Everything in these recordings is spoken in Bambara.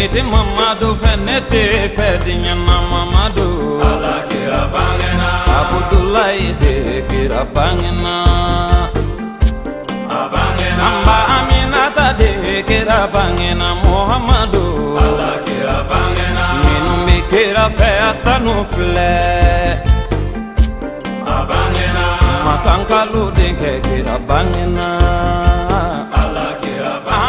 Fenete Mamadu Fenete Fedinya Mamadu Allah kira bangena Abdullahi de kira bangena Abangena Amba Aminata de kira bangena Muhammadu Allah kira bangena Minumbi kira feata nufle Abangena Makankalu de kira bangena Allah kira bangena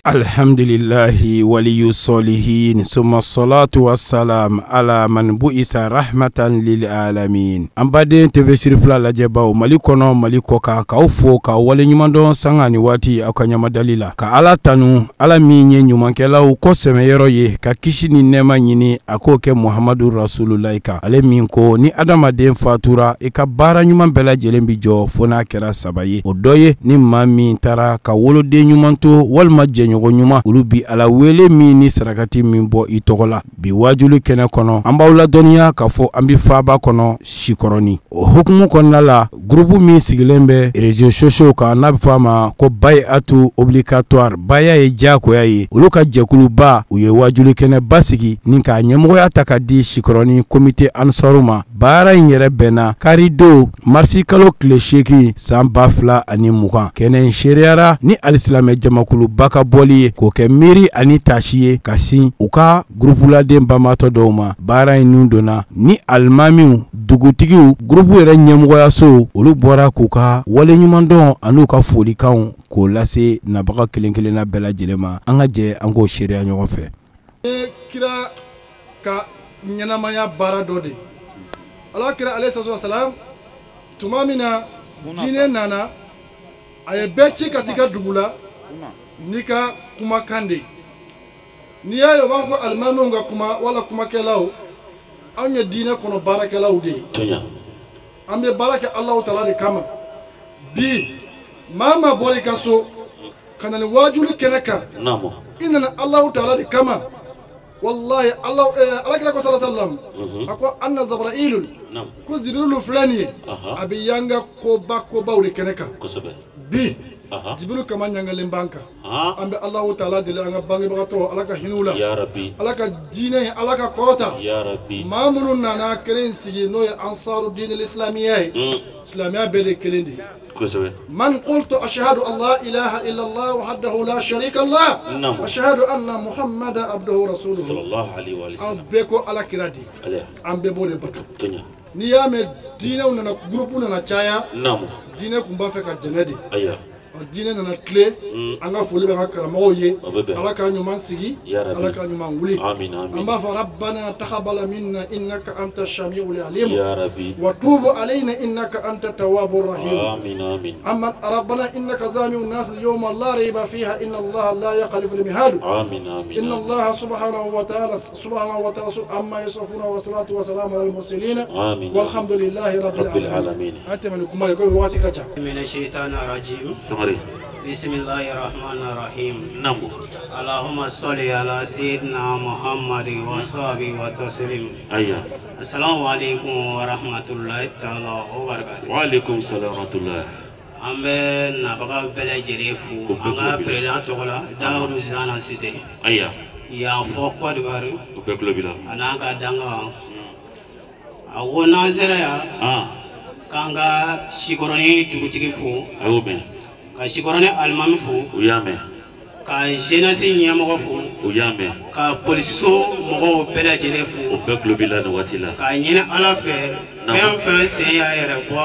Alhamdulillahi waliyu solihin summa salatu wassalam ala man bu'isa rahmatan lil alamin. Ambaden TV sirifla lajebaw Mali kono Mali koka ka fo ka wale nyumando sanga ni wati akanyama dalila ka ala tanu ala minye nyumankelaw ko semeyero ye ka kishi ni nema nyini akoke Muhammadu Rasulullah ka ale min ko ni adamaden fatura e ka bara nyuman bela jelembi jo fona kera sabaye odoye ni mami tara ka wolo de nyumanto walma ɲɔgɔn ɲuman olu bi ala wele min ni sarakati min bɔ I tɔgɔ la bi wajulu kɛnɛ kɔnɔ an b'aw ladɔnniya k'a fɔ an bi faaba kɔnɔ Sikɔrɔni o hukumu kɔnɔna la groupe min sigilen bɛ réseaux sociaux kan n'a bɛ fɔ a ma ko bay'atu obligatoire baya ye diyagoya ye olu ka jɛkuluba u ye wajulu kɛnɛ basigi ni k'a ɲɛmɔgɔya ta ka di Sikɔrɔni comité ansaru ma baara in yɛrɛ bɛnna karidon marisi kalo tile 8 san 2020 kɛnɛ in seriyara ni alisilamɛ jamakuluba ka bɔli ye k'o kɛ miiri ani tasi ye ka sin u ka gurupuladen banbatɔ dɔw ma baara in nun donna ni alimamiw dugutigiw gurupu yɛrɛ ɲɛmɔgɔyaso olu bɔra k'u ka waleɲumandɔn an'u ka folikanw k'o lase nabaga kelen kelenna bɛɛ lajɛlen ma an ka jɛ an k'o seereya ɲɔgɔn fɛ. Kira ka ɲɛnamaya baara dɔ de ala kira alayhi salatu wasalam tuma min na diinɛ nana a ye bɛɛ ci ka t'i ka dugu la n'i ka kumakan de n'i y'a ye u b'a fɔ ko alimamiw ka kuma wala kumakɛlaw anw ye diinɛ kɔnɔ baarakɛlaw de ye an bɛ baara kɛ Alahu Taala de kama bi maa ma bɔra I ka so ka na ni waajuli kɛnɛ kan I nana Alahu Taala de kama wallahi alakira ko sallallahu alaihi wasallam ako anna Zabrailun ko Jibrilu filɛ nin ye a bɛ yanga kobaw de kɛnɛ kan bi Jibrilu kama ɲangalen b'an kan an bɛ Alahu Taala deli an ka bangebagatɔ Ala ka hinɛ u la Ala ka diinɛ Ala ka kɔrɔta maa minnu nana kelen sigi n'o ye ansaru diinil islamiya ye silamɛya bɛɛ de kelen de من قلت أشهد أن لا إله إلا الله وحده لا شريك له وأشهد أن محمد عبده ورسوله صلى الله عليه وسلم أم بيكو على كرادي أم بيبوري باتو نيام دينا وننا غروبنا نتشايا دينا كمبافك الجنادي diinɛ nana tile an ka foli bɛ ka karamɔgɔw ye Ala ka ɲuman sigi Ala ka ɲuman wuli an b'a fɔ rabbana taqabbal minna innaka anta samiul alim wa tub alayna innaka anta tawwabur rahim amma rabbana innaka zami'un nas yawma la rayba fiha inna Allah la yakhlifu al-mihad inna Allah subhanahu wa ta'ala amma yasifuna wa salatu wa salamu ala al-mursalin walhamdulillahi rabbil alamin atamani kuma yako wati kacha mina shaytanir rajim بسم الله الرحمن الرحيم اللهم صل على سيدنا محمد وصحبه وسلم السلام عليكم ورحمة الله تعالى وبركاته وعليكم السلام ورحمة الله ambe nabaga bele jerefu anga president togola Daoudou Zana Cissé ya fo Côte d'Ivoire o club bila ananga danga awona zera ya kanga Sikɔrɔni dugutigi fo ayo ben ka Sikɔrɔni alimami fo o y'a mɛn ka jeunesse ɲɛmɔgɔ fo o y'a mɛn ka polisiso mɔgɔw bɛɛ lajɛlen fo o bɛɛ tulo b'i la nin waati la k'a ɲini Ala fɛ fɛn fɛn sen y'a yɛrɛ bɔ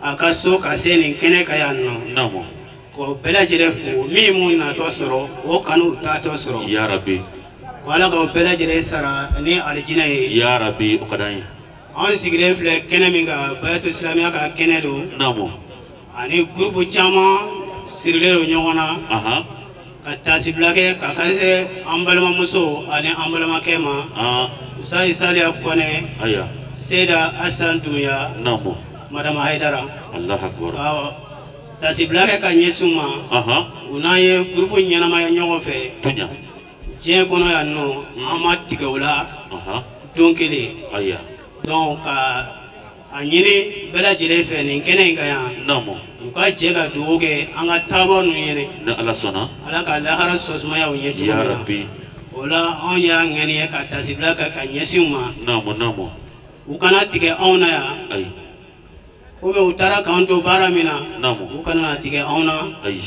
a ka so ka se nin kɛnɛ ka yan nɔ k'o bɛɛ lajɛlen fo min mun natɔ sɔrɔ o kanu tatɔ sɔrɔ ya Rabbi ko Ala k'o bɛɛ lajɛlen sara ni alijinɛ ye ya Rabbi o ka d'an ye anw sigilen filɛ kɛnɛ min kan Bayatu Silamɛya ka kɛnɛ don ani groupe caman sirilen don ɲɔgɔn na ka tasibila kɛ ka kase an balimamuso ani an balimakɛ ma Usayi Saliya Kɔnɛ Seyda Asan Dumuya Madame Haidara ka tasibila kɛ ka ɲɛsin ma u n'an ye groupe ɲɛnamaya ɲɔgɔn fɛ diɲɛ kɔnɔ yan nɔ an ma tigɛ u la don kelen donc ka anyini bela jere fe nin kene ngaya namo ka jega duoge anga tabo nu yene na ala sona ala ka lahara sosma ya unye ya rabbi ola on ya ngani ka tasibla ka kanyesima namo ukana tige ona ya ay ube utara kaunto bara mina namo ukana tige ona ay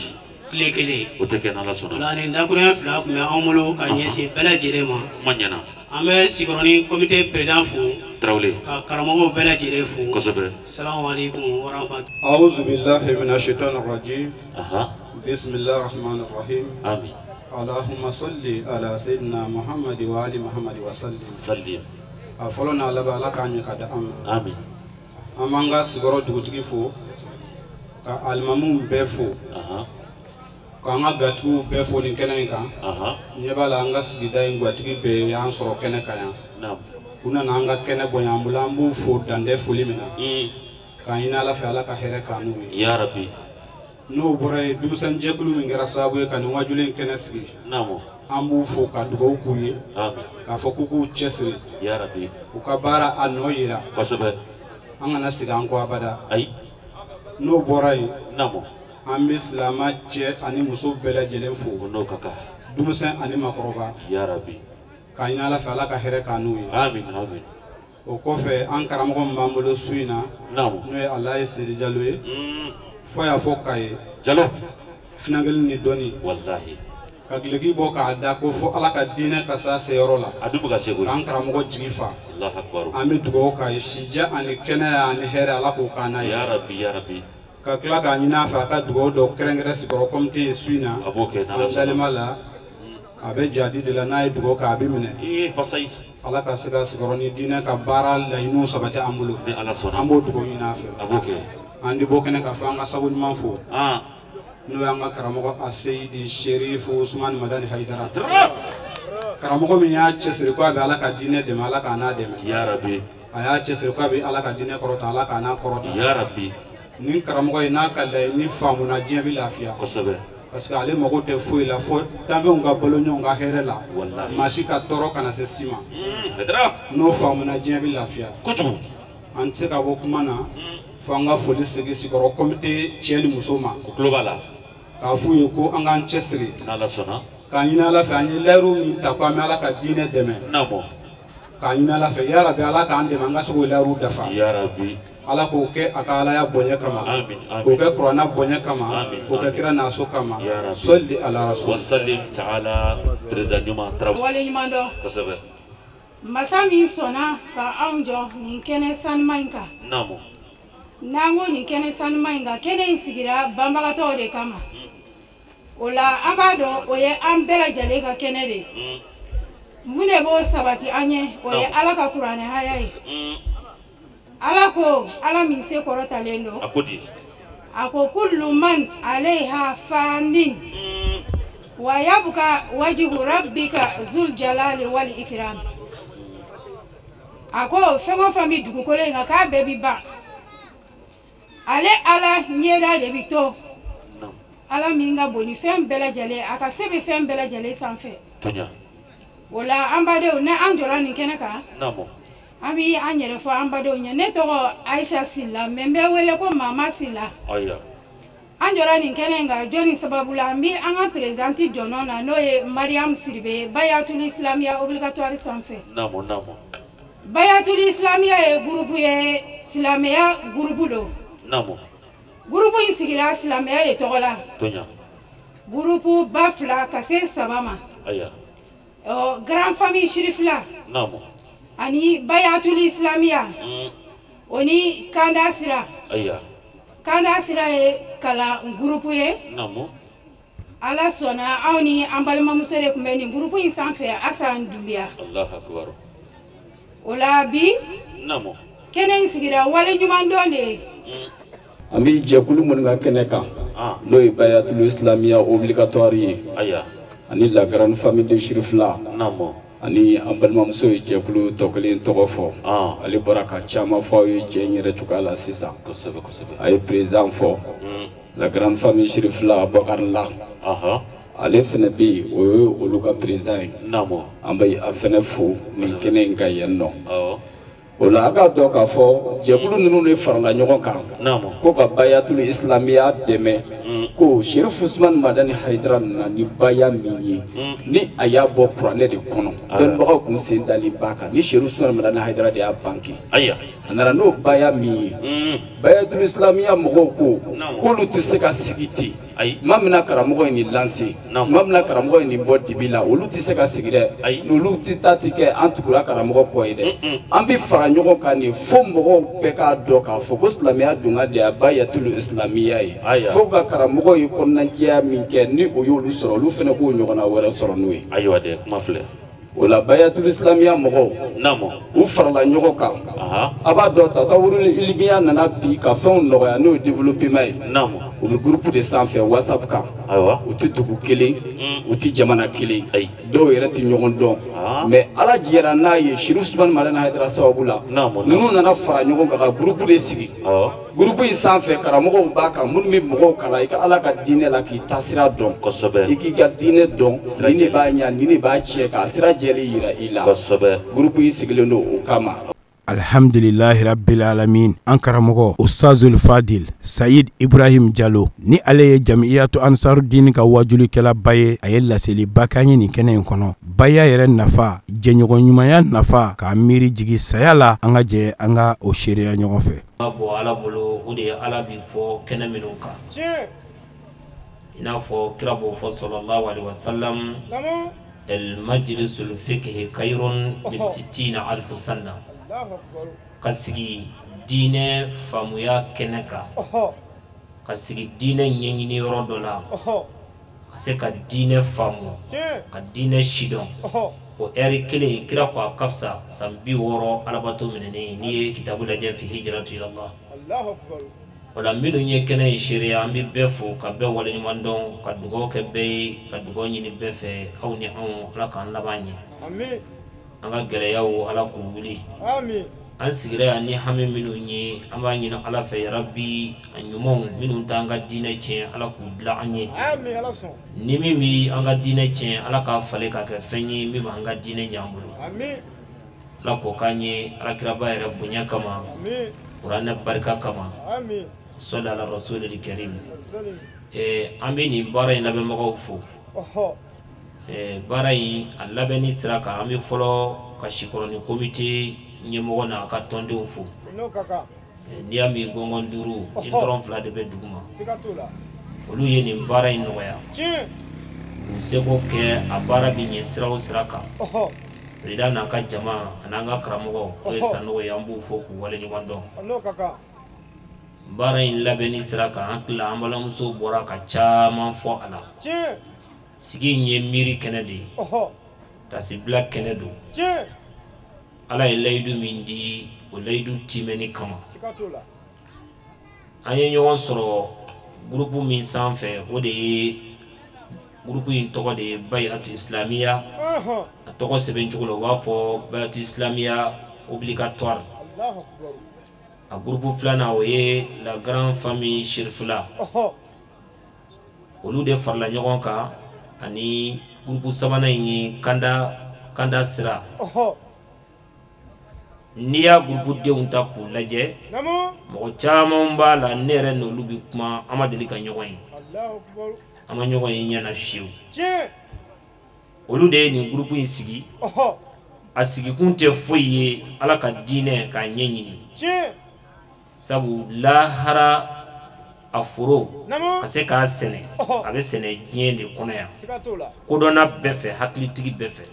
kile oteke na ala sona la ni ndakure fla kuma amulo kanyesi bela jere ma manyana ame sigroni comité président fu trawle ka karamo bela jere fu kosobe assalamu alaikum wa rahmatullahi a'udhu billahi minash shaitanir rajim aha bismillahir rahmanir rahim amin allahumma salli ala sayyidina muhammad wa ali muhammad wa sallim afolona alaba alaka anya kada amin amanga sigoro dugutigi fu ka almamu befo aha ka anga gatu befo ni kenen kan aha nyebala anga sigida ingwatigi be yan soro kenen kan nam kuna na anga kene boyambulambu fu dande fulimina ka ina la fa alaka here kanu ya rabbi no boray dumsan jekulu min gara sabu kan wajulen kene sigi namo ambu fu ka dugo kuye amin ka fokuku chesri ya rabbi ukabara anoyira kosobe anga nasiga anko abada ay no boray namo am islama che ani muso bela jelen fu no kaka dumsan ani makroba ya rabbi ka ina la fa alaka here kanu amin o kofe an karamo mamulo suina namo no e allah sidi jalwe foya fokaye jalo finangel ni doni wallahi kaglegi bo ka da ko fo ala ka dine ka sa seyoro la adu buga sego kan karamo jigifa allah akbar amitu go ka shija ani kena ani here ala ko kana ya rabbi ka kla ga nyina fa ka dugo do krengre sikoro komti suina aboke na dalmala abe jadi de la nay dugo ka bimene fasai ala ka siga sikoro ni dine ka baral la inu sabata ambulo ni ala sona ambo dugo nyina fa aboke andi bo kene ka fa nga sabun manfo no yanga karamo asayidi sherif usman madani haidara karamo mi ya chesri ko be ala ka dine de mala ka na de ya rabbi aya chesri ko be ala ka dine korota ala ka na korota ya rabbi ni karamo ina kala ni famu na jebi lafiya kosobe parce que ale mago te foi la fo tambe nga bolonyo nga here la wallahi masika toro kana se sima hedra no famu na jebi lafiya kutu anse ka bo kumana fanga foli sigi sigoro komite cheli musoma globala ka fuye ko anga chesri nala sona ka nyina la fa nyi leru mi ta kwa mi ala ka dine deme namo ka nyina la fa ya rabbi ala ka ande manga so leru dafa ya rabbi ala ko ke akala ya bonye kama amin ko ke qur'ana bonye kama ko ke kira naso kama salli ala rasul wa sallim ta'ala prezanyuma traw wale nyimando kosobe masami sona ka anjo ni kene san mainka namo nango ni kene san mainga kene insigira bambaga to de kama ola amado oye ambela jale ka kene de mune bo sabati anye oye ala ka qur'ane hayai ala ko ala min se korota lendo akodi ako kullu man alaiha fanin wa yabqa wajhu rabbika zul jalali wal ikram ako fengo fami dugu kolenga ka bebi ba ale ala nyeda de bito ala minga boni fem bela jale aka sebe fem bela jale sanfe tonya wala ambade ne anjola ni kenaka namo abi anyere fo ambade nya ne to Aisha Silla membe wele ko mama Silla aya anjola ni kenenga joni sababu la ambi anga presenti jonona no ye Mariam Sirbe bayatul islamia obligatoire sanfe namo bayatul islamia e groupe ye islamia groupe do namo groupe insigira islamia le togola tonya groupe bafla kase sabama aya grand famille shirifla namo ani bayatul islamia oni kanda sira aya kanda sira e kala groupe ye namo ala sona awni ambalma musere kumbeni groupe insanfe asan dumbia allah akbar ola bi namo kenen sigira wale nyumandone ami jekulu mun ga keneka no bayatul islamia obligatoire aya ani la grande famille de Chirifla namo ani ambalma muso jekulu tokolin togofo ali baraka chama fo yi jenyere tukala sisa kosobe ay président fo la grande famille Chirifla Bakar la ale fene bi o oluka président namo ambay afene fo ni kenen ga yenno ola aga do ka fo jebulu nunu ne farala ɲɔgɔn kan ko ka bayatul islamiya dɛmɛ ko Sherif Usman Madani Haidara na ni baya min ye ni a y'a bɔ kuranɛ de kɔnɔ dɔnnibagaw kun sen dali ba kan ni Sherif Usman Madani Haidara de y'a banke a nana n'o baya min ye bayatul islamiya mɔgɔw ko k'olu tɛ se ka sigi ten ma mina karamɔgɔ in ni lanse ma mina karamɔgɔ in ni bɔ dibi la olu tɛ se ka sigi dɛ n'olu tɛ taa ti kɛ an tugura karamɔgɔ kɔ ye dɛ an bɛ fara ɲɔgɔn kan de fo mɔgɔw bɛɛ k'a dɔn k'a fɔ ko silamɛya dunga de ye bayatul islamiya ye fo ka karamɔgɔ ye kɔnɔnajɛya min kɛ ni o y'olu sɔrɔ olu fana k'o ɲɔgɔnna wɛrɛ sɔrɔ n'o ye o la bayatul islamiya mɔgɔw u farala ɲɔgɔn kan a b'a dɔn tatawurul ilmiya nana bi ka fɛnw nɔgɔya n'o ye développement ye u bɛ groupe de sanfɛ WhatsApp kan u tɛ dugu kelen u tɛ jamana kelen dɔw yɛrɛ tɛ ɲɔgɔn dɔn mais ala jɛra n'a ye Sherif Usman Madani Haidara sababu la ninnu nana fara ɲɔgɔn kan ka groupe de sigi groupe in sanfɛ karamɔgɔw b'a kan minnu bɛ mɔgɔw kalan i ka ala ka diinɛ la k'i taasira dɔn i k'i ka diinɛ dɔn ni ne b'a ɲa ni ne b'a tiɲɛ k'a sira jɛlen yira i la groupe in sigilen don o kama. Alhamdulillahi rabbil alamin an karamɔgɔ Ustazul Fadil Sayid Ibrahim Jallo ni ale ye Jamiyatu Ansarudin ka wajulikɛla ba ye a ye laseliba k'an ye nin kɛnɛ in kɔnɔ baya yɛrɛ nafa jɛɲɔgɔn ɲumanya nafa k'a miiri jigi saya la an ka jɛ an ka o seereya ɲɔgɔn fɛ. Bɔ ala bolo o de ye ala bi fɔ kɛnɛ minnu kan i n'a fɔ kira b'o fɔ sallallahu alaihi wasallam el majlisul fiqhi khayrun min 60 alf sana ka sigi diinɛ faamuya kɛnɛ kan ka sigi diinɛ ɲɛɲini yɔrɔ dɔ la ka se ka diinɛ faamu ka diinɛ sidɔn o ɛri kelen kira ko a ka fisa san 60 alabato minɛnen n'i ye kitabu lajɛ fi hijratu ilallah o la minnu ye kɛnɛ in seereya an bɛ bɛɛ fo ka bɛɛ waleɲuman dɔn ka dugawu kɛ bɛɛ ye ka dugawu ɲini bɛɛ fɛ aw ni anw ala k'an laban ɲɛ an ka gɛlɛyaw ala k'u wuli an sigira yan ni hami minnu ye an b'a ɲini ala fɛ yarabi a ɲumanw minnu t'an ka diinɛ tiɲɛ ala k'u dilan an ye ni min bi an ka diinɛ tiɲɛ ala k'a falen k'a kɛ fɛn ye min b'an ka diinɛ ɲɛ an bolo ala k'o k'an ye alakiraba yɛrɛ bonya kama kuranɛ barika kama sɔli ala rasulil karim an bɛ nin baara in lamɛnbagaw fo baara in a labɛnni sira kan an bɛ fɔlɔ ka sikɔrɔni komite ɲɛmɔgɔ n'a ka tɔndenw fo n'i y'a min gɔngɔn 5 i dɔrɔn 2 de bɛ duguma olu ye nin baara in nɔgɔya k'u seko kɛ a baara bɛ ɲɛ sira o sira kan perida n'a ka jama an'an ka karamɔgɔ o ye Sanogo ye an b'u fo k'u waleɲuman dɔn baara in labɛnni sira kan an tila an balimamuso bɔra ka caman fɔ a la sigi in ye miiri kɛnɛ de ye tasibila kɛnɛ don ala ye layidu min di o layidu timɛni kama an ye ɲɔgɔn sɔrɔ gurupu min sanfɛ o de ye gurupu in tɔgɔ de ye Bayatu Islamiya a tɔgɔ sɛbɛn cogo la u b'a fɔ Bayatu Islamiya obligatoire a gurupu filanan o ye la grande famille Sherifula olu de farala ɲɔgɔn kan ani gurupu sabanan in ye kanda sira n'i y'a gurupu denw ta k'u lajɛ mɔgɔ caman b'a la ne yɛrɛ n'olu bi kuma an ma deli ka ɲɔgɔn ye an ma ɲɔgɔn ye ɲɛna fiyewu olu de ye nin gurupu in sigi a sigikun tɛ foyi ye ala ka diinɛ k'a ɲɛɲini sabu lahara a foro ka se k'a sɛnɛ a bɛ sɛnɛ diɲɛ de kɔnɔ yan kodɔnna bɛɛ fɛ hakilitigi bɛɛ fɛ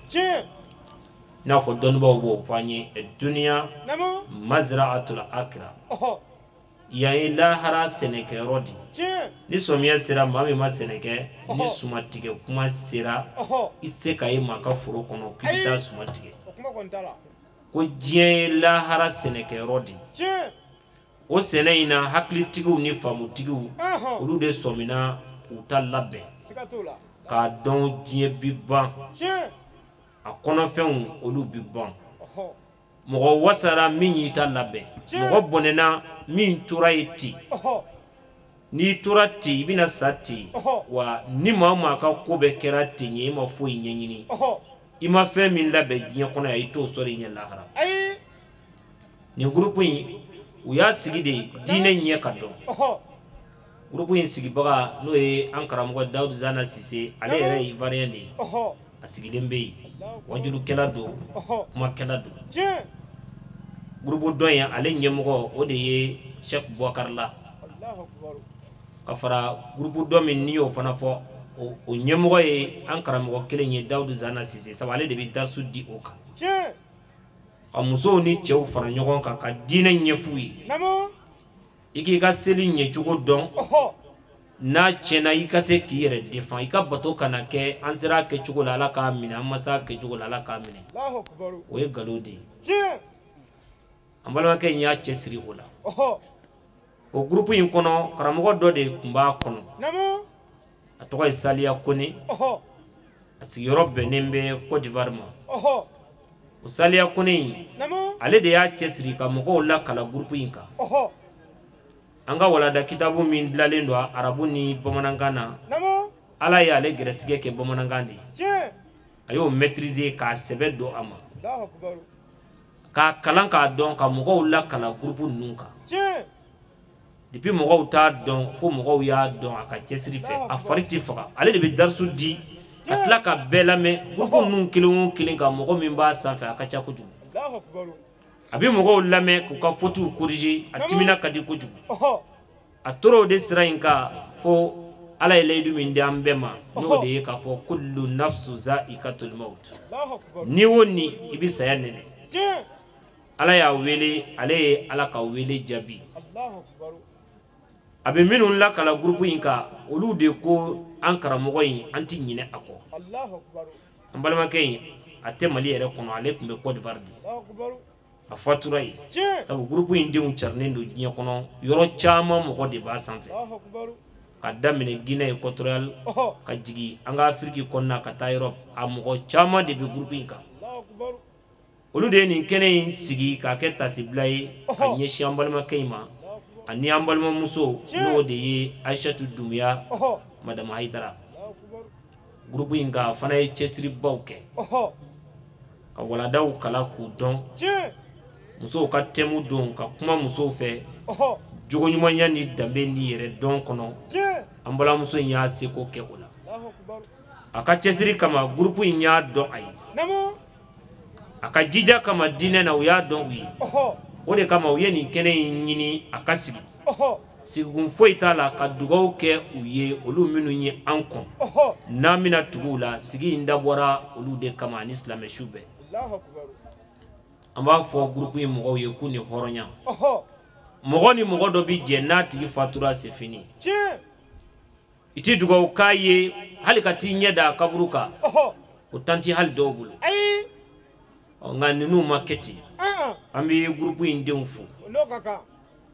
n'a fɔ dɔnnibaw b'o fɔ an ye duniya mazra'atul akira yan ye lahara sɛnɛkɛyɔrɔ di ni sɔmiya sera maa min ma sɛnɛ kɛ ni sumatigɛ kuma sera i tɛ se ka ye maa ka foro kɔnɔ k'i bɛ taa suma tigɛ ko diɲɛ ye lahara sɛnɛkɛyɔrɔ di o sɛnɛ in na hakilitigiw ni faamutigiw olu de sɔmina k'u ta labɛn k'a dɔn diɲɛ bi ban a kɔnɔfɛnw olu bi ban mɔgɔ wasara min y'i ta labɛn mɔgɔ bɔnɛna min tora ye ten n'i tora ten i bɛna sa ten wa ni maa o maa ka ko bɛɛ kɛra ten ye i ma foyi ɲɛɲini i ma fɛn min labɛn diɲɛ kɔnɔ yan i t'o sɔrɔ i ɲɛ lahara ni groupe yi u y'a sigi de diinɛ ɲɛ ka dɔn groupe yi sigibaga n'o ye an karamɔgɔ Dawudu Zana Sise ale yɛrɛ ye ivoirien de ye a sigilen bɛ yen wajulukɛla don kumakɛla don groupe dɔn ye ale ɲɛmɔgɔ o de ye Cheikh Boubacar La ka fara groupe dɔn min n'i y'o fana fɔ o ɲɛmɔgɔ ye an karamɔgɔ kelen ye Dawudu Zana Sise sabu ale de bɛ darisu di o kan ka musow ni cɛw fara ɲɔgɔn kan ka diinɛ ɲɛf'u ye i k'i ka seli ɲɛcogo dɔn n'a tiɲɛna i ka se k'i yɛrɛ défend i ka bato kana kɛ an sera kɛcogo la Ala k'a minɛ an ma se kɛcogo la Ala k'a minɛ o ye nkalon de ye an balimakɛ in y'a cɛsiri o la o groupe in kɔnɔ karamɔgɔ dɔ de tun b'a kɔnɔ a tɔgɔ ye Saliya Kone a sigiyɔrɔ bɛnnen bɛ Côte d'Ivoire ma o Saliya Kone in ale de y'a cɛsiri ka mɔgɔw lakala groupe in kan an ka walanda kitabu min dilanlen don arabu ni bamanankan na Ala ye ale gɛrɛsigɛ kɛ bamanankan de a y'o maîtriser k'a sɛbɛ don a ma k'a kalan k'a dɔn ka mɔgɔw lakala groupe ninnu kan depuis mɔgɔw t'a dɔn fo mɔgɔw y'a dɔn a ka cɛsiri fɛ a fari tɛ faga ale de bɛ darisu di ka tila ka bɛɛ lamɛn groupe ninnu kelen o kelen ka mɔgɔ min b'a sanfɛ a ka ca kojugu a bɛ mɔgɔw lamɛn k'u ka fautes corriger a timina ka di kojugu a tora o de sira in kan fo Ala ye layidu min di an bɛɛ ma n'o de ye k'a fɔ kullu nafsu za'iqatul maut ni o ni i bɛ saya nɛnɛ Ala y'a wele ale ye Ala ka wele jaabi a bɛ minnu lakala groupe in kan olu de ko an karamɔgɔ in an tɛ ɲinɛ a kɔ an balimakɛ in a tɛ Mali yɛrɛ kɔnɔ ale tun bɛ Côte d'Ivoire de a fatura yen sabu groupe in denw carinen don diɲɛ kɔnɔ yɔrɔ caman mɔgɔ de b'a sanfɛ ka daminɛ Guinée équatoriale ka jigin an ka Afrique kɔnɔna ka taa Europe a mɔgɔ caman de bɛ groupe in kan olu de ye nin kɛnɛ in sigi k'a kɛ tasibila ye ka ɲɛsin an balimakɛ in ma ani an balimamuso n'o de ye Aïchatou Doumbouya Madame Haïdara groupe in ka fana ye cɛsiribaw kɛ ka waladaw kala k'u dɔn musow ka thème don ka kuma musow fɛ jogo ɲumanya ni danbe ni yɛrɛ dɔn kɔnɔ an balimamuso in y'a seko kɛ o la a ka cɛsiri kama groupe in y'a dɔn a ye a ka jija kama diinɛ na u y'a dɔn u ye o de kama u ye nin kɛnɛ in ɲini a ka sigi sigikun foyi t'a la ka dugawu kɛ u ye olu minnu ye an kɔn n'an bɛna tugu u la sigi in dabɔra olu de kama ani silamɛsu bɛɛ an b'a fɔ groupe in mɔgɔw ye k'u ni hɔrɔnya mɔgɔ ni mɔgɔ dɔ bi jɛ n'a tigi fatura c'est fini i ti dugawu k'a ye hali ka t'i ɲɛ da a kaburu kan o tan tɛ hali dɔw bolo nka ninnu ma kɛ ten an bɛ groupe in denw fo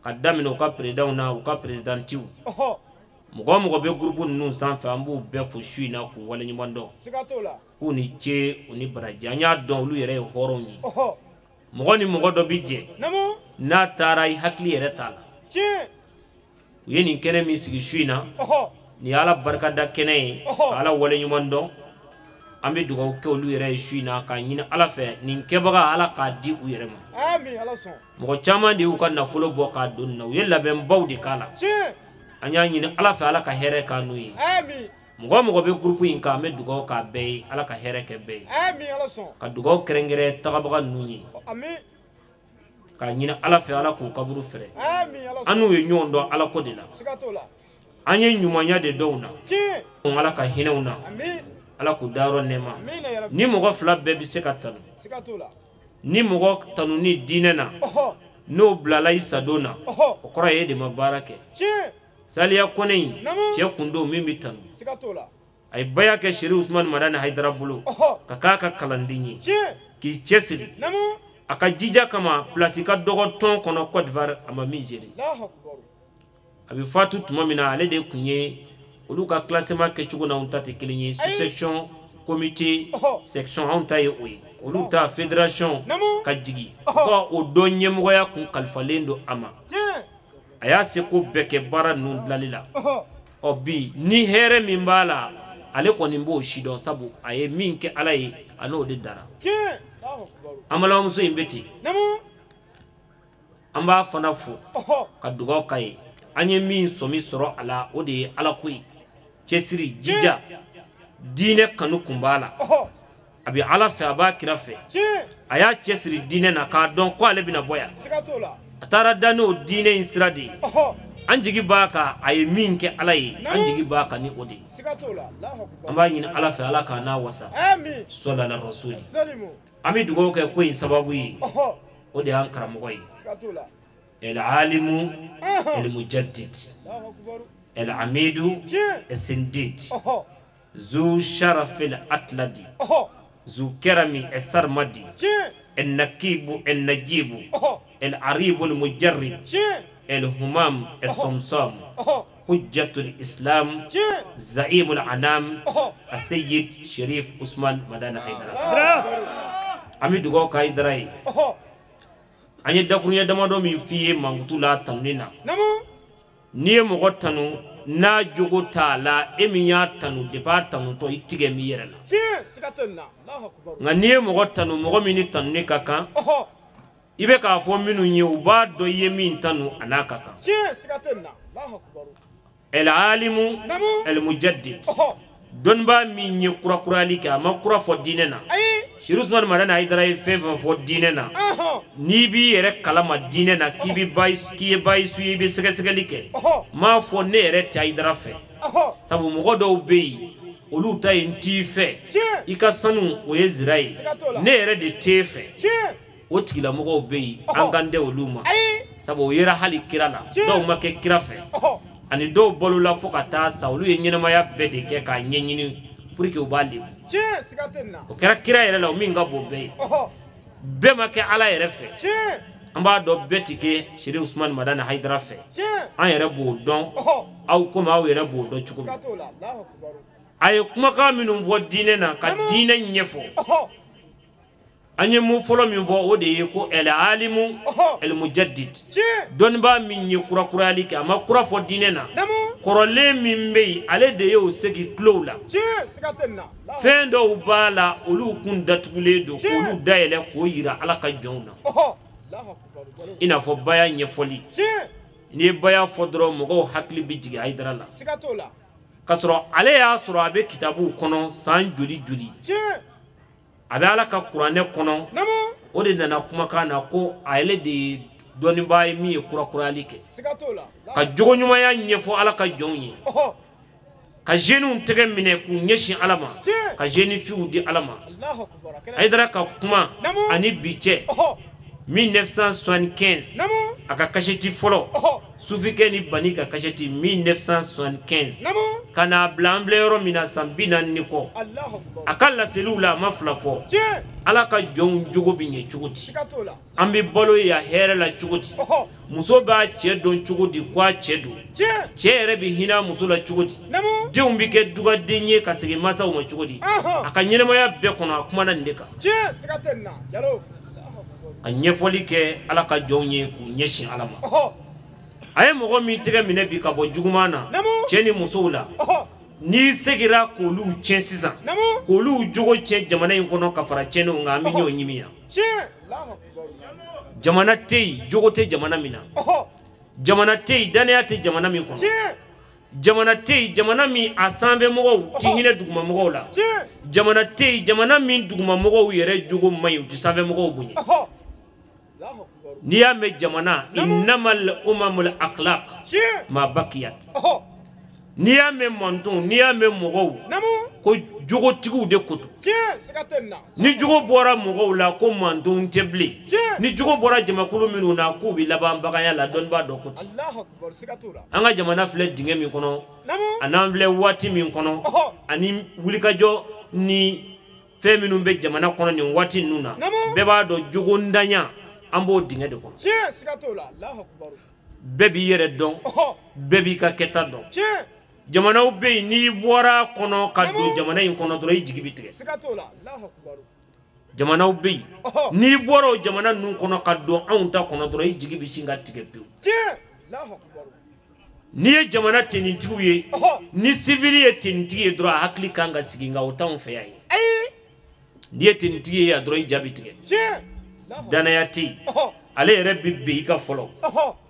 ka daminɛ u ka présidents na u ka présidantiw mɔgɔ mɔgɔ bɛ groupe ninnu sanfɛ an b'u bɛɛ fo su in na k'u waleɲuman dɔn k'u ni ce u ni baraji an y'a dɔn olu yɛrɛ ye hɔrɔnw ye mɔgɔ ni mɔgɔ dɔ bi jɛ n'a taara i hakili yɛrɛ t'a la u ye nin kɛnɛ min sigi su in na nin ye Ala barikada kɛnɛ ye ka Ala waleɲuman dɔn an bɛ dugawu kɛ olu yɛrɛ ye su in na k'a ɲini Ala fɛ nin kɛbaga Ala k'a di u yɛrɛ ma mɔgɔ caman de y'u ka nafolo bɔ k'a don nin na u ye labɛnbaw de k'a la an y'a ɲini Ala fɛ Ala ka hɛrɛ k'an n'u ye mɔgɔ mɔgɔ bɛ groupe in kan an bɛ dugawu k'a bɛɛ ye Ala ka hɛrɛ kɛ bɛɛ ye ka dugawu kɛrɛnkɛrɛn tagabaga ninnu ye k'a ɲini Ala fɛ Ala k'u kaburu fɛrɛ an n'u ye ɲɔgɔn dɔn Ala ko de la an ye ɲumanya de dɔw na Ala ka hinɛw na Ala k'u dayɔrɔ nɛɛma ni mɔgɔ fila bɛɛ bɛ se ka tanu ni mɔgɔ tanu ni diinɛ na n'o bilala i sadon na o kɔrɔ ye e de ma baara kɛ Saliya Kone in cɛ kun don min bɛ tanu a ye baya kɛ Seri Usumani Madani Haidara bolo ka k'a ka kalanden ye k'i cɛsiri a ka jija kama place ka dɔgɔ tɔn kɔnɔ Côte d'Ivoire a ma min gérer a bɛ fatu tuma min na ale de kun ye olu ka classement kɛcogo n'anw ta tɛ kelen ye sous section comité section anw ta ye o ye olu ta fédération ka jigi ka o dɔn ɲɛmɔgɔya kun kalifalen don a ma a y'a seko bɛɛ kɛ baara ninnu dilali la ɔ bi ni hɛrɛ min b'a la ale kɔni b'o si dɔn sabu a ye min kɛ Ala ye a n'o de dara an balimamuso in bɛ ten an b'a fana fo ka dugawu k'a ye an ye min sɔmi sɔrɔ a la o de ye ala ko ye cɛsiri jija diinɛ kanu kun b'a la a bɛ ala fɛ a b'a kira fɛ a y'a cɛsiri diinɛ na k'a dɔn ko ale bɛna bɔ yan a taara da n'o diinɛ in sira de ye an jigi b'a kan a ye min kɛ ala ye an jigi b'a kan ni o de ye an b'a ɲini ala fɛ ala k'a n'a wasa sɔlala rasuli an bɛ dugawu kɛ ko in sababu ye o de y'an karamɔgɔ ye العالم المجدد العميد السنديد ذو شرف الأطلدي ذو كرم السرمدي النكيب النجيب العريب المجرب الهمام الصمصام حجة الإسلام زعيم العنام السيد شريف عثمان مدان حيدر أمي دعوة كايدراي أني دكتور دمادو من فيه مغتولا تنينا نيه مغتنو na jogo ta la emiya tanu deba tanu to itige mi yere la nga niye mogo tanu mogo mini tanu ne kakan ibe ka fo minu nye uba do ye min tanu anaka kan el alimu el mujaddid don ba mi nye kura kurali ka ma kura fo dinena Shirusman Madana Haidara fefa fo dinena ni bi yere kalama dinena kibi bay suyi bi segesegelike ma fo ne yere ta Haidara fe sabu mogo do beyi olu ta inti fe ika sanu o yezirai ne yere de te fe o tigila mogo beyi angande oluma sabu yera hali kirala do make kira fe ani do bolula fo kata sa olu ye nyinama ya bede ke ka nyenyini pour que o bali o kera kira yere la o min ga bo be be ma ke ala yere fe amba do betike Shiri Usman Madana Haidara fe an yere bo don aw ko ma yere bo do chuko ay kuma ka minum vo dine na ka dine nyefo anye mu folo min vo o de ye ko el alimu el mujaddid don ba min ye kura kurali ka ma kura fo dine na korole min be ale de ye o segi klola fendo bala olu kun datugule do ko olu dayele ko yira ala ka jonna ina fo baya nyefoli ni baya fodro mogo hakli bijigi Haidara la kasro ale ya soro abe kitabu kono san juli abe ala ka Qur'ane kono o de nana kuma kana ko ale de doni bay mi kura kurali ke ka jogo nyuma ya nyefo ala ka jonyi ka jenu tege mine ku nyeshi alama ka jeni fiu di alama Haidara ka kuma ani biche 1975 aka kasheti folo sufike ni bani ka kasheti 1975 kana blamblero mina sambina niko akalla selula maflafo ala ka jon jogo binye chuguti ambi bolo ya here la chuguti muso ba che don chuguti kwa chedu chere bi hina muso la chuguti jumbi ke duga denye ka sigi masa o chuguti akanyene mo ya be kono kuma na ndeka anyefoli ke ala ka jonye ku nyeshin alama aye mogo mi tege mine bi ka bo jugumana cheni musula ni segira ko lu chen sisan ko lu jogo chen jamana yin kono ka fara cheni nga mi nyo nyimiya jamana tei jogo te jamana mina jamana tei dania te jamana mi kono jamana tei jamana mi asambe mogo ti hine duguma mogo la jamana tei jamana mi duguma mogo yere jogo mayu ti sambe mogo bunye niya me jamana innamal umamul akhlaq ma bakiyat niya me monton niya me mogo ko jogo tigu de kutu ni jogo bora mogo la ko monton tebli ni jogo bora jamakulu minu na ku bi laban bagaya la don ba do kutu anga jamana fle dinge mi kono anamble wati mi kono ani wulikajo ni feminu be jamana kono ni wati nuna beba do jogo ndanya ambo dinge de kono bebi yere don bebi ka keta don jamana ube ni bora kono kadu jamana yin kono doro jigibite jamana ube ni bora jamana nun kono kadu anta kono doro jigibi singa tigepu ni jamana tenitigu ye ni civil ye tenitigu doro hakli kanga siginga otan fe yayi ni tenitigu ya doro jabite dana yati ale yɛrɛ bi be I ka fɔlɔ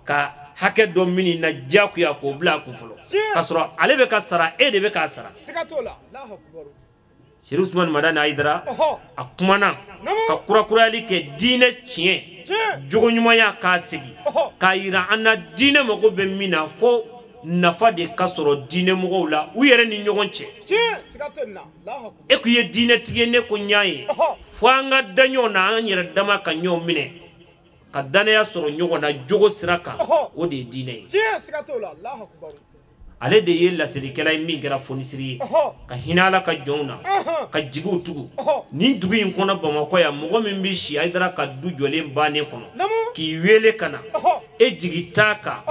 ka hakɛ dɔ mini na jakuya ko bila kun fɔlɔ ka sɔrɔ ale bɛ ka sara e de bɛ ka sara Cheikh Ousmane Madani Haidara a kumana ka kurakurayali kɛ diinɛ tiɲɛ jogo ɲumanya k'a segi k'a yira an na diinɛ mago bɛ min na fo nafa de ka sɔrɔ diinɛ mɔgɔw la u yɛrɛ ni ɲɔgɔn cɛ e kun ye diinɛ tigi ne ko ɲ'a ye fo an ka da ɲɔgɔn na an yɛrɛ dama ka ɲɔgɔn minɛ ka danaya sɔrɔ ɲɔgɔn na jogo sira kan o de ye diinɛ ye ale de ye lasirikɛla ye min kɛra fonisiri ye ka hinɛ Ala ka jɔnw na ka jigiw tugu nin dugu in kɔnɔ Bamakɔ yan mɔgɔ min bɛ si Haidara ka du jɔlen bannen kɔnɔ k'i wele ka na e jigi t'a kan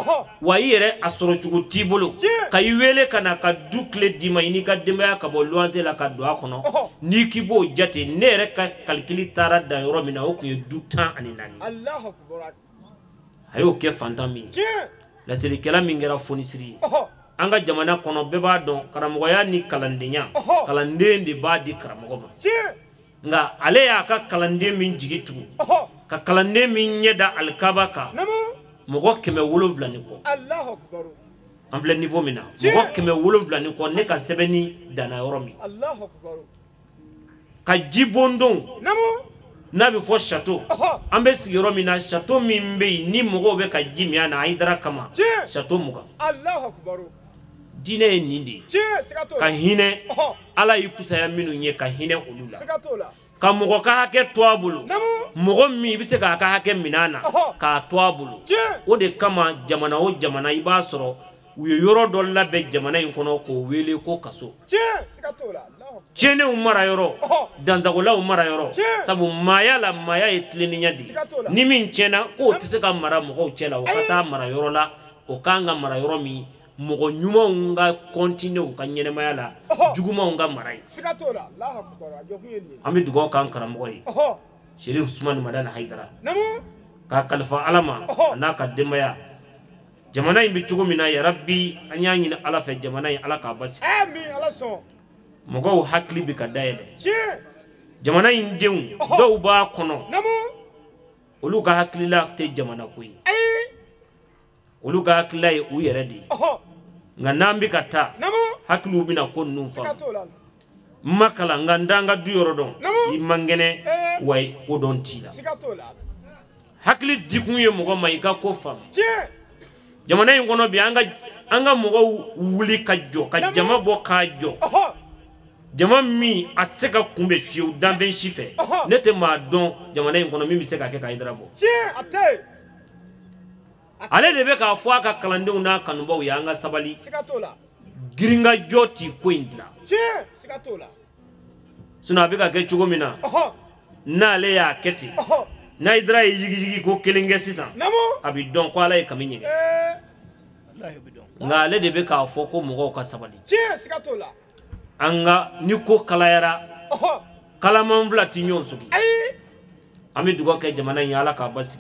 wa I yɛrɛ a sɔrɔ cogo t'i bolo ka I wele ka na ka du tile d'i ma I n'i ka denbaya ka bɔ luwanse la ka don a kɔnɔ n'i k'i b'o jate ne yɛrɛ ka calcul taara dan yɔrɔ min na o tun ye du 14 a y'o kɛ fantan min ye lasirikɛla min kɛra fonisiri ye an ka jamana kɔnɔ bɛɛ b'a dɔn karamɔgɔya ni kalandenya kalanden de b'a di karamɔgɔ ma nka ale y'a ka kalanden min jigi tugu ka kalanden min ɲɛ da alikaba kan mɔgɔ 700 ni kɔ an filɛ niveau min na mɔgɔ 700 ni kɔ ne ka sɛbɛnni danna yɔrɔ min ka jibondon n'a bɛ fɔ château an bɛ sigi yɔrɔ min na château min bɛ yen ni mɔgɔw bɛ ka ji min na Haidara kama château 20 diinɛ ye nin de ye ka hinɛ Ala y'i kusaya minnu ye ka hinɛ olu la ka mɔgɔ ka hakɛ to a bolo mɔgɔ min bɛ se k'a ka hakɛ minɛ na k'a to a bolo o de kama jamana o jamana I b'a sɔrɔ u ye yɔrɔ dɔ labɛn jamana in kɔnɔ k'o wele ko kaso tiɲɛnenw mara yɔrɔ dansagolaw mara yɔrɔ sabu maaya la maaya ye tilennenya de ye ni min tiɲɛna k'o tɛ se ka mara mɔgɔw cɛ la o ka taa mara yɔrɔ la o kan ka mara yɔrɔ min mɔgɔ ɲumanw ka continuer ka ɲɛnɛmaya la jugumanw ka mara ye an bɛ dugawu k'an karamɔgɔ ye Cheikh Ousmane Madani Haidara k'a kalifa Ala ma a n'a ka denbaya jamana in bɛ cogo min na ya Rabbi an y'a ɲini Ala fɛ jamana in Ala k'a basigi mɔgɔw hakili bɛ ka dayɛlɛ jamana in denw dɔw b'a kɔnɔ olu ka hakilila tɛ jamana ko ye olu ka hakilila ye u yɛrɛ de ye nka n'an bɛ ka taa hakiliw bɛna ko ninnu faamu ma kalan nka n t'an ka du yɔrɔ dɔn I man kɛnɛ wa ko dɔn t'i la hakili dikun ye mɔgɔ ma I ka ko faamu jamana in kɔnɔ bi an ka mɔgɔw wuli ka jɔ ka jama bɔ k'a jɔ jama min a tɛ se ka kunbɛn fiyewu danfɛn si fɛ ne tɛ maa dɔn jamana in kɔnɔ min bɛ se ka kɛ ka Haidara bɔ ale de bɛ k'a fɔ a ka kalandenw n'a kanubaw ye an ka sabali giringajɔ t'i ko in dilan sinon a bɛ ka kɛ cogo min na n'ale y'a kɛ ten n'a Haidara ye yigiyigi ko kelen kɛ sisan a bɛ dɔn ko Ala ye kami ɲɛgɛn nka ale de bɛ k'a fɔ ko mɔgɔw ka sabali an ka ni ko kalayara kalaman fila tɛ ɲɔgɔn sɔrɔ an bɛ dugawu kɛ jamana in Ala k'a basigi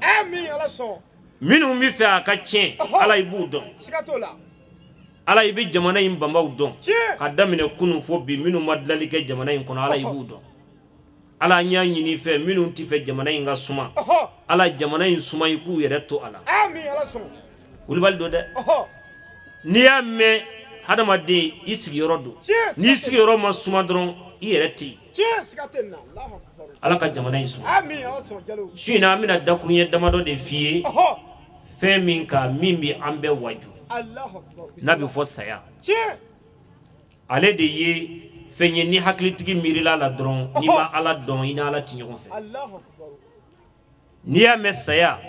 minnu bɛ fɛ a ka tiɲɛ Ala I b'u dɔn Ala I bɛ jamana in banbaw dɔn ka daminɛ kunun fɔ bi minnu ma dilali kɛ jamana in kɔnɔ Ala I b'u dɔn Ala an y'a ɲini fɛ minnu tɛ fɛ jamana in ka suma Ala jamana in suma I k'u yɛrɛ to a la wulibali don dɛ n'i y'a mɛn hadamaden I sigiyɔrɔ don n'i sigiyɔrɔ ma suma dɔrɔn I yɛrɛ tɛ yen Ala ka jamana in suma su in na an bɛna dakuruɲɛ damadɔ de f'i ye fɛn min ka min bɛ an bɛɛ waju n'a bɛ fɔ saya ale de ye fɛn ye ni hakilitigi miirila la dɔrɔn n'i ma Ala dɔn I ni Ala tɛ ɲɔgɔn fɛ n'i y'a mɛn saya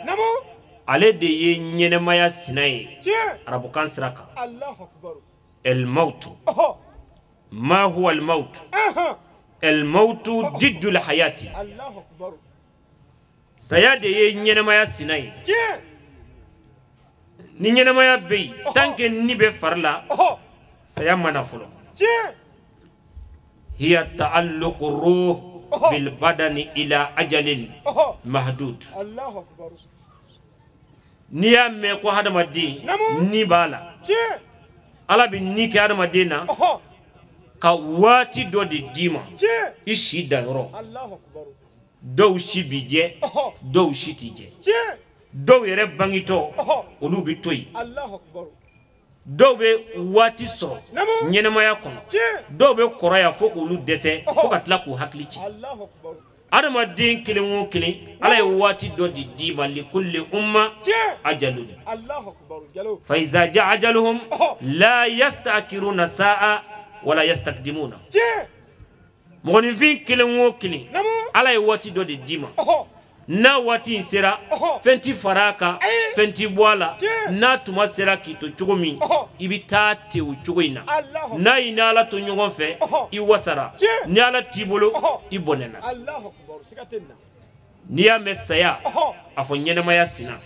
ale de ye ɲɛnɛmaya sina ye arabukan sira kan el mautu ma huwa al mautu el mautu jiddul hayati saya de ye ɲɛnɛmaya sina ye ni ɲɛnɛmaya bɛ yen tant que ni bɛ fari la saya mana fɔlɔ hiya ta'alluqu ruh bil badani ila ajalin mahdud n'i y'a mɛn ko hadamaden ni b'a la Ala bɛ ni kɛ hadamaden na ka waati dɔ de d'i ma I si danyɔrɔ dɔw si bi jɛ dɔw si t'i jɛ dɔw yɛrɛ bangitɔ olu bɛ to yen dɔw bɛ waati sɔrɔ ɲɛnɛmaya kɔnɔ dɔw bɛ kɔrɔya fo k'olu dɛsɛ fo ka tila k'u hakili ci adamaden kelen o kelen ala ye waati dɔ di di ma likulli umma ajalun fa iza jaa ajaluhum la yastakiruna sa'a wala yastakdimuna mɔgɔninfin kelen o kelen ala ye waati dɔ de di ma n'a waati in sera fɛn tɛ fara a kan fɛn tɛ bɔ a la n'a tuma sera k'i to cogo min i bɛ taa ten o cogo in na n'a y'i ni ala to ɲɔgɔn fɛ i wasara ni ala t'i bolo i bɔnɛna n'i y'a mɛn saya a fɔ ɲɛnɛmaya sina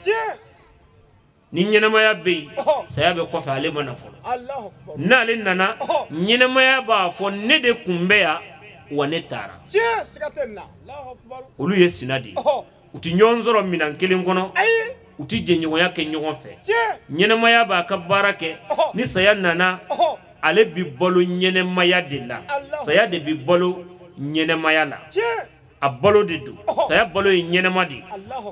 ni ɲɛnɛmaya bɛ yen saya bɛ kɔfɛ ale ma na fɔlɔ n'ale nana ɲɛnɛmaya b'a fɔ ne de kun bɛ yan wa ne taara olu ye sina de ye u tɛ ɲɔgɔn sɔrɔ minɛn kelen kɔnɔ u tɛ jɛɲɔgɔnya kɛ ɲɔgɔn fɛ ɲɛnɛmaya b'a ka baara kɛ ni saya nana ale bi balo ɲɛnɛmaya de la saya de bi balo ɲɛnɛmaya la a balo de don saya balo ye ɲɛnɛma de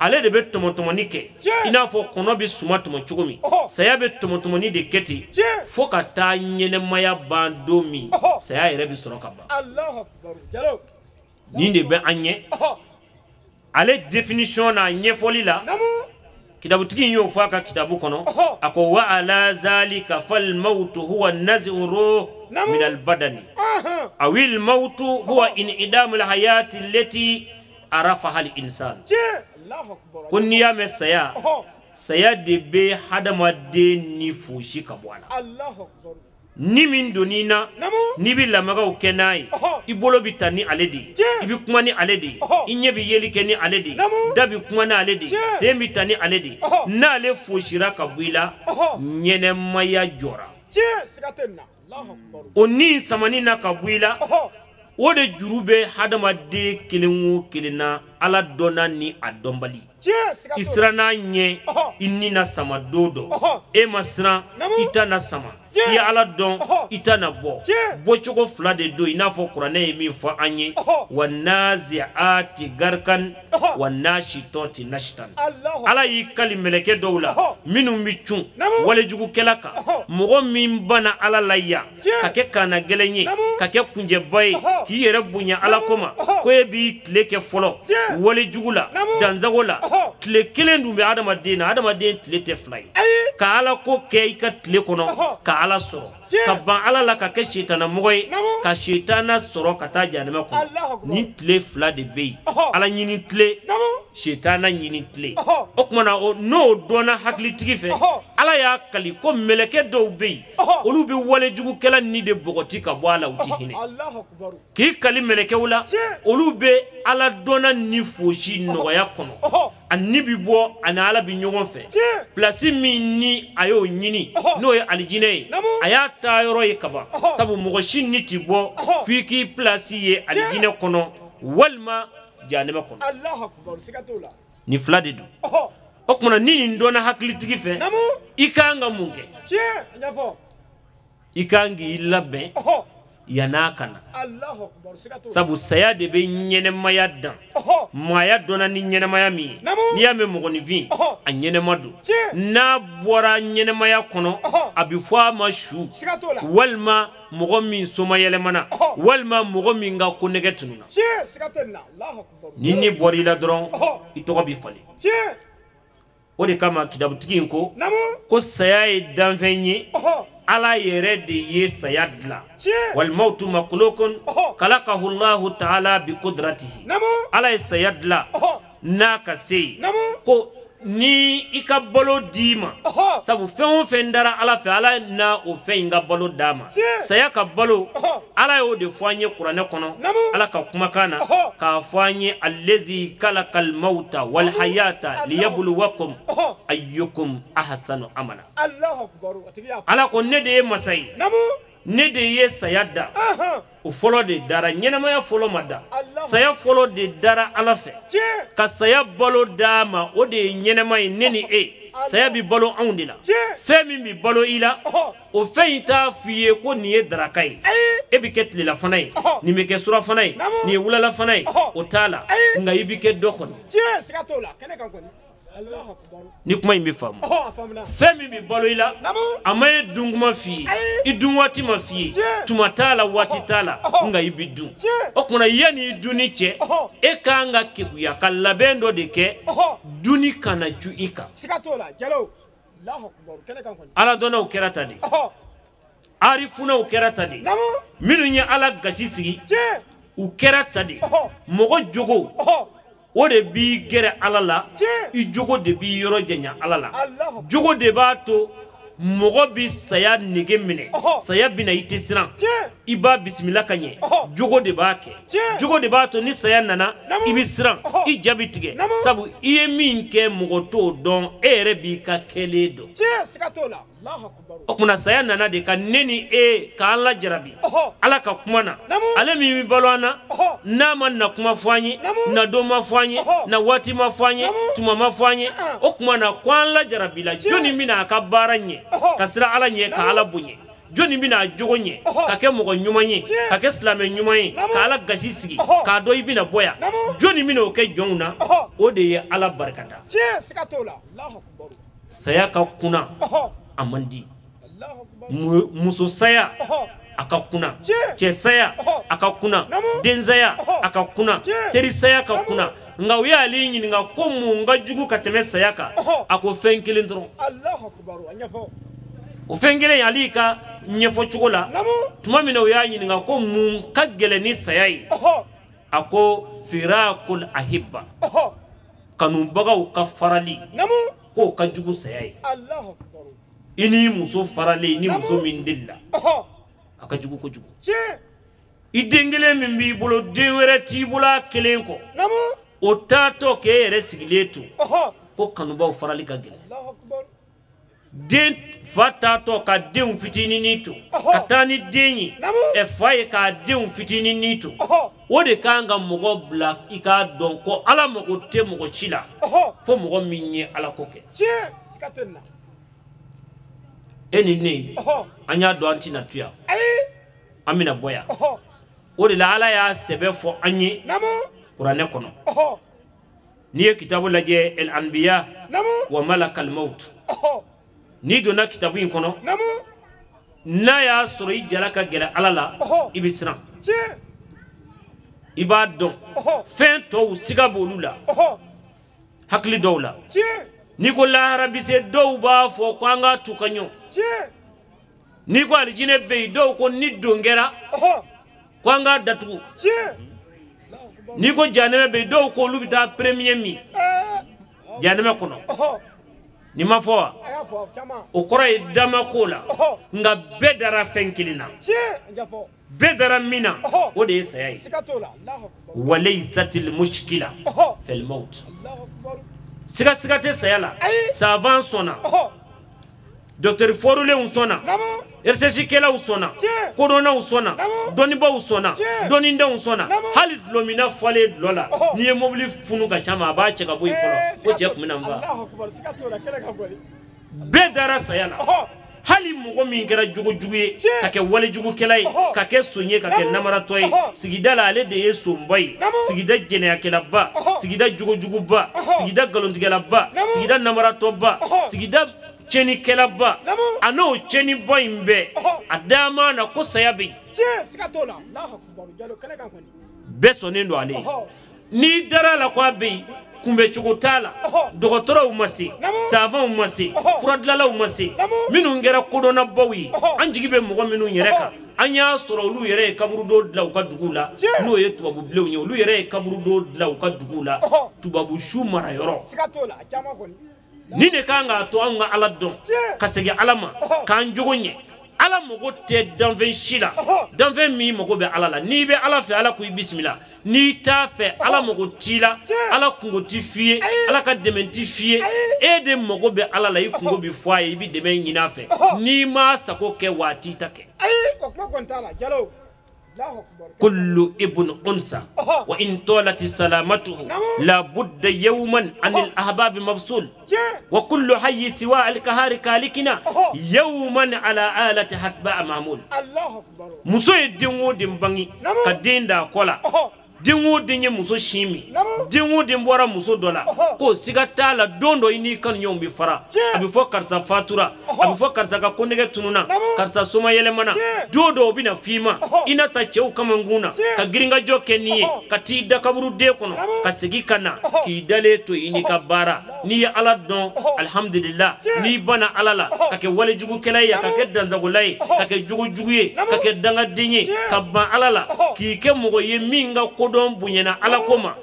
ale de bɛ tɔmɔtɔmɔni kɛ i n'a fɔ kɔnɔ bɛ suma tɔmɔ cogo min saya bɛ tɔmɔtɔmɔni de kɛ ten fo ka taa ɲɛnɛmaya ban don min saya yɛrɛ bɛ sɔrɔ ka ban nin de bɛ an ɲɛ ale définition n'a ɲɛfɔli la kitabutigi y'o fɔ a ka kitabu kɔnɔ a ko wa ala zalika fal mautu huwa nazi'u ruh min al badani awil mautu huwa in'idamul hayati allati arafaha al insan ko n'i y'a mɛn saya saya de bɛ hadamaden ni fosi ka bɔ a la ni min donni na n'i bɛ lamagaw kɛ n'a ye i bolo bɛ ta ni ale de ye i bɛ kuma ni ale de ye i ɲɛ bɛ yeli kɛ ni ale de ye da bɛ kuma ni ale de ye sen bɛ ta ni ale de ye n'ale fosira ka bɔ i la ɲɛnɛmaya jɔra o ni samani na ka bɔ i la o de juru bɛ hadamaden kelen o kelen na ala dɔnna ni a dɔnbali i siranna ɲɛ i ni na sama don dɔ e ma siran i ta na sama i ye ala dɔn i ta na bɔ bɔcogo fila de don i n'a fɔ kuranɛ ye min fɔ an ye wa nazi'ati garkan wa nashitati nashtan ala y'i kali mɛlɛkɛ dɔw la minnu bɛ cun walejugukɛla kan mɔgɔ min banna ala la yan ka kɛ kaana gɛlɛn ye ka kɛ kunjɛba ye k'i yɛrɛ bonya ala ko ma ko e b'i tile kɛ fɔlɔ walejugu la dansago la tile kelen dun bɛ adamaden na adamaden tile tɛ fila ye ka ala ko kɛ i ka tile kɔnɔ ka ala sɔrɔ ka ban ala la ka kɛ sitana mɔgɔ ye ka sitana sɔrɔ ka taa jahanama kɔnɔ ni tile fila de bɛ yen ala ɲini tile sitana ɲini tile o kumana n'o dɔnna hakilitigi fɛ ala y'a kali ko mɛlɛkɛ dɔw bɛ yen olu bɛ walejugukɛla ni de bɔgɔti ka bɔ a la u tɛ hinɛ k'i kali mɛlɛkɛw la olu bɛ ala dɔnna ni fosi nɔgɔya kɔnɔ a ni bi bɔ ani ala bi ɲɔgɔn fɛ place min ni a y'o ɲini n'o ye alijinɛ ye a y'a taa yɔrɔ ye kaban sabu mɔgɔ si ni ti bɔ f'i k'i place ye alijinɛ kɔnɔ walima jahanama kɔnɔ ni fila de don o kumana ni nin dɔnna hakilitigi fɛ i kan ka mun kɛ i kan k'i labɛn yan'a ka na sabu saya de bɛ ɲɛnɛmaya dan maaya dɔnna ni ɲɛnɛmaya min ye n'i y'a mɛn mɔgɔninfin a ɲɛnɛma don n'a bɔra ɲɛnɛmaya kɔnɔ a bɛ fɔ a ma su walima mɔgɔ min soma yɛlɛmana walima mɔgɔ min ka ko nɛgɛ tununa ni bɔra i la dɔrɔn i tɔgɔ bɛ falen o de kama kitabutigi in ko saya ye danfɛn ye ala yɛrɛ de ye saya dilan wal mautu makulukun khalaqahu Allahu ta'ala bi qudratihi ala ye saya dilan n'a ka se ko ni i ka balo d'i ma sabu fɛn o fɛn dara ala fɛ ala na o fɛn in ka balo d'a ma saya ka balo ala y'o de fɔ an ye kuranɛ kɔnɔ ala ka kumakan na k'a fɔ an ye allazi kalakal mauta wal hayata liyabluwakum ayyukum ahsanu amala ala ko ne de ye masa ye ne de ye saya da o fɔlɔ de dara ɲɛnɛmaya fɔlɔ ma da saya fɔlɔ de dara ala fɛ ka saya balo d'a ma o de ye ɲɛnɛma ye ne ni e saya bi balo anw de la fɛn min bi balo i la o fɛn in t'a f'i ye ko nin ye daraka ye e bi kɛ tilela fana ye nin bɛ kɛ surafana ye nin ye wulala fana ye o t'a la nka i bi kɛ dɔ kɔnɔ ni kuma in bɛ faamu fɛn min bɛ balo i la a ma ye dun kuma f'i ye i dun waati ma f'i ye tuma t'a la waati t'a la nka i bɛ dun o kumana yanni i dunni cɛ e k'an ka keguya ka labɛn dɔ de kɛ dunni kana ju i kan ala dɔnnaw kɛra ta de arifunaw kɛra ta de minnu ye ala gasi sigi u kɛra ta de mɔgɔ jogo o de b'i gɛrɛ ala la i jogo de b'i yɔrɔ janya ala la jogo de b'a to mɔgɔ bi saya nege minɛ saya bina i tɛ siran i b'a bisimila ka ɲɛ jogo de b'a kɛ jogo de b'a to ni saya nana i bi siran i ja bi tigɛ sabu i ye min kɛ mɔgɔ t'o dɔn e yɛrɛ b'i ka kɛlen dɔn o kumana saya nana de ka ne ni e k'an lajarabi ala ka kuma na ale min bɛ balo an na n'a ma na kuma fɔ an ye na don ma fɔ an ye na waati ma fɔ an ye tuma ma fɔ an ye o kumana ko an lajarabi la jɔnni bɛna a ka baara ɲɛ ka siran ala ɲɛ ka ala bonya jɔnni bɛna a jogo ɲɛ ka kɛ mɔgɔ ɲuman ye ka kɛ silamɛ ɲuman ye ka ala gasi sigi k'a dɔn i bɛna bɔ yan jɔnni bɛna o kɛ jɔnw na o de ye ala barikada saya ka kunna a man di muso saya a ka kunna cɛ saya a ka kunna den saya a ka kunna teri saya ka kunna nka u y'ale ɲininka ko mun ka jugu ka tɛmɛ saya kan a ko fɛn kelen dɔrɔn o fɛn kelen ale ka ɲɛfɔ cogo la tuma min na u y'a ɲininka ko mun ka gɛlɛn ni saya ye a ko firakul ahibba kanubagaw ka farali k'o ka jugu saya ye i ni muso faralen ni muso min delila a ka jugu kojugu i den kelen min b'i bolo den wɛrɛ t'i bolo a kelen kɔ o taatɔ k'e yɛrɛ sigilen to ko kanubaw farali ka gɛlɛn den fa taatɔ ka denw fitinin to ka taa ni den ye fa ye k'a denw fitinin to o de kan ka mɔgɔ bila i k'a dɔn ko ala mago tɛ mɔgɔ si la fo mɔgɔ min ye ala ko kɛ e ni ne an y'a dɔn an tɛna to yan an bɛna bɔ yan o de la ala y'a sɛbɛn fɔ an ye kuranɛ kɔnɔ n'i ye kitabu lajɛ el anbiya wa malakal maut n'i donna kitabu in kɔnɔ n'a y'a sɔrɔ i jala ka gɛrɛ ala la i bɛ siran i b'a dɔn fɛn tɔw siga b'olu la hakili dɔw la n'i ko lahara bɛ se dɔw b'a fɔ ko an ka tu ka ɲɔn n'i ko alijinɛ bɛ yen dɔw ko ni don kɛra ko an ka datugu n'i ko janɛmɛ bɛ yen dɔw ko olu bɛ taa premier min janɛmɛ kɔnɔ ni ma fɔ wa o kɔrɔ ye dama ko la nka bɛɛ dara fɛn kelen na bɛɛ dara min na o de ye saya ye walaysatil mushkila fil maut siga siga tɛ saya la savant sɔnna docteur forulenw sɔnna recherche kɛlaw sɔnna kodɔnnaw sɔnna dɔnnibaw sɔnna dɔnnidenw sɔnna hali dulɔmina fɔlen dulɔ la n'i ye mobili funu ka ca ma a b'a cɛ ka bɔ yen fɔlɔ ko cɛ kun bɛna n fa bɛɛ dara saya la hali mɔgɔ min kɛra jogojugu ye ka kɛ walejugukɛla ye ka kɛ son ye ka kɛ namaratɔ ye sigida la ale de ye sonba ye sigida jɛnɛyakɛlaba sigida jogojuguba sigida galontigɛlaba sigida namaratɔba sigida cɛnikɛlaba a n'o cɛniba in bɛɛ a dama na ko saya bɛ yen bɛɛ sɔnnen don ale ye n'i dara la ko a bɛ yen kunbɛcogo t'a la dɔgɔtɔrɔw ma se sabanw ma se furadilalaw ma se minnu kɛra kodɔnnabaw ye an jigi bɛ mɔgɔ minnu yɛrɛ kan an y'a sɔrɔ olu yɛrɛ ye kaburudon dilan u ka duguw la n'o ye tubabubilenw ye olu yɛrɛ ye kaburudon dilan u ka duguw la tubabu su marayɔrɔ ni de kan k'a to an ka ala dɔn ka segin ala ma k'an jogo ɲɛ ala mago tɛ danfɛn si la danfɛn min mago bɛ ala la n'i bɛ ala fɛ ala k'i bisimila n'i t'a fɛ ala mago t'i la ala kungo t'i f'i ye ala ka dɛmɛ t'i f'i ye e de mago bɛ ala la i kungo bɛ fɔ a ye i bɛ dɛmɛ ɲini a fɛ n'i ma sago kɛ wa a t'i ta kɛ كل ابن أنثى وإن طالت سلامته لا بد يوما عن الأحباب مبسول وكل حي سواء الكهار كالكنا يوما على آلة حتباء معمول مسوي دينو ديمباني كدين دا كولا dengo denye muso shimi dengo den bora muso dola ko siga tala dondo ini kan nyom bi fara abi fo karsa fatura abi fo karsa ka konege tununa karsa soma yele mana dodo bina fima ina ta chew kamanguna ka giringa joke niye ka tida kaburu de kono ka sigi kana ki dale to ini ka bara ni ya ala don alhamdulillah ni bana alala ka ke wale jugu kelaya ka ke danzagulai ka ke jugu juguye ka ke danga dinye ka ba alala ki ke mogo ye minga kodon bunyana ala koma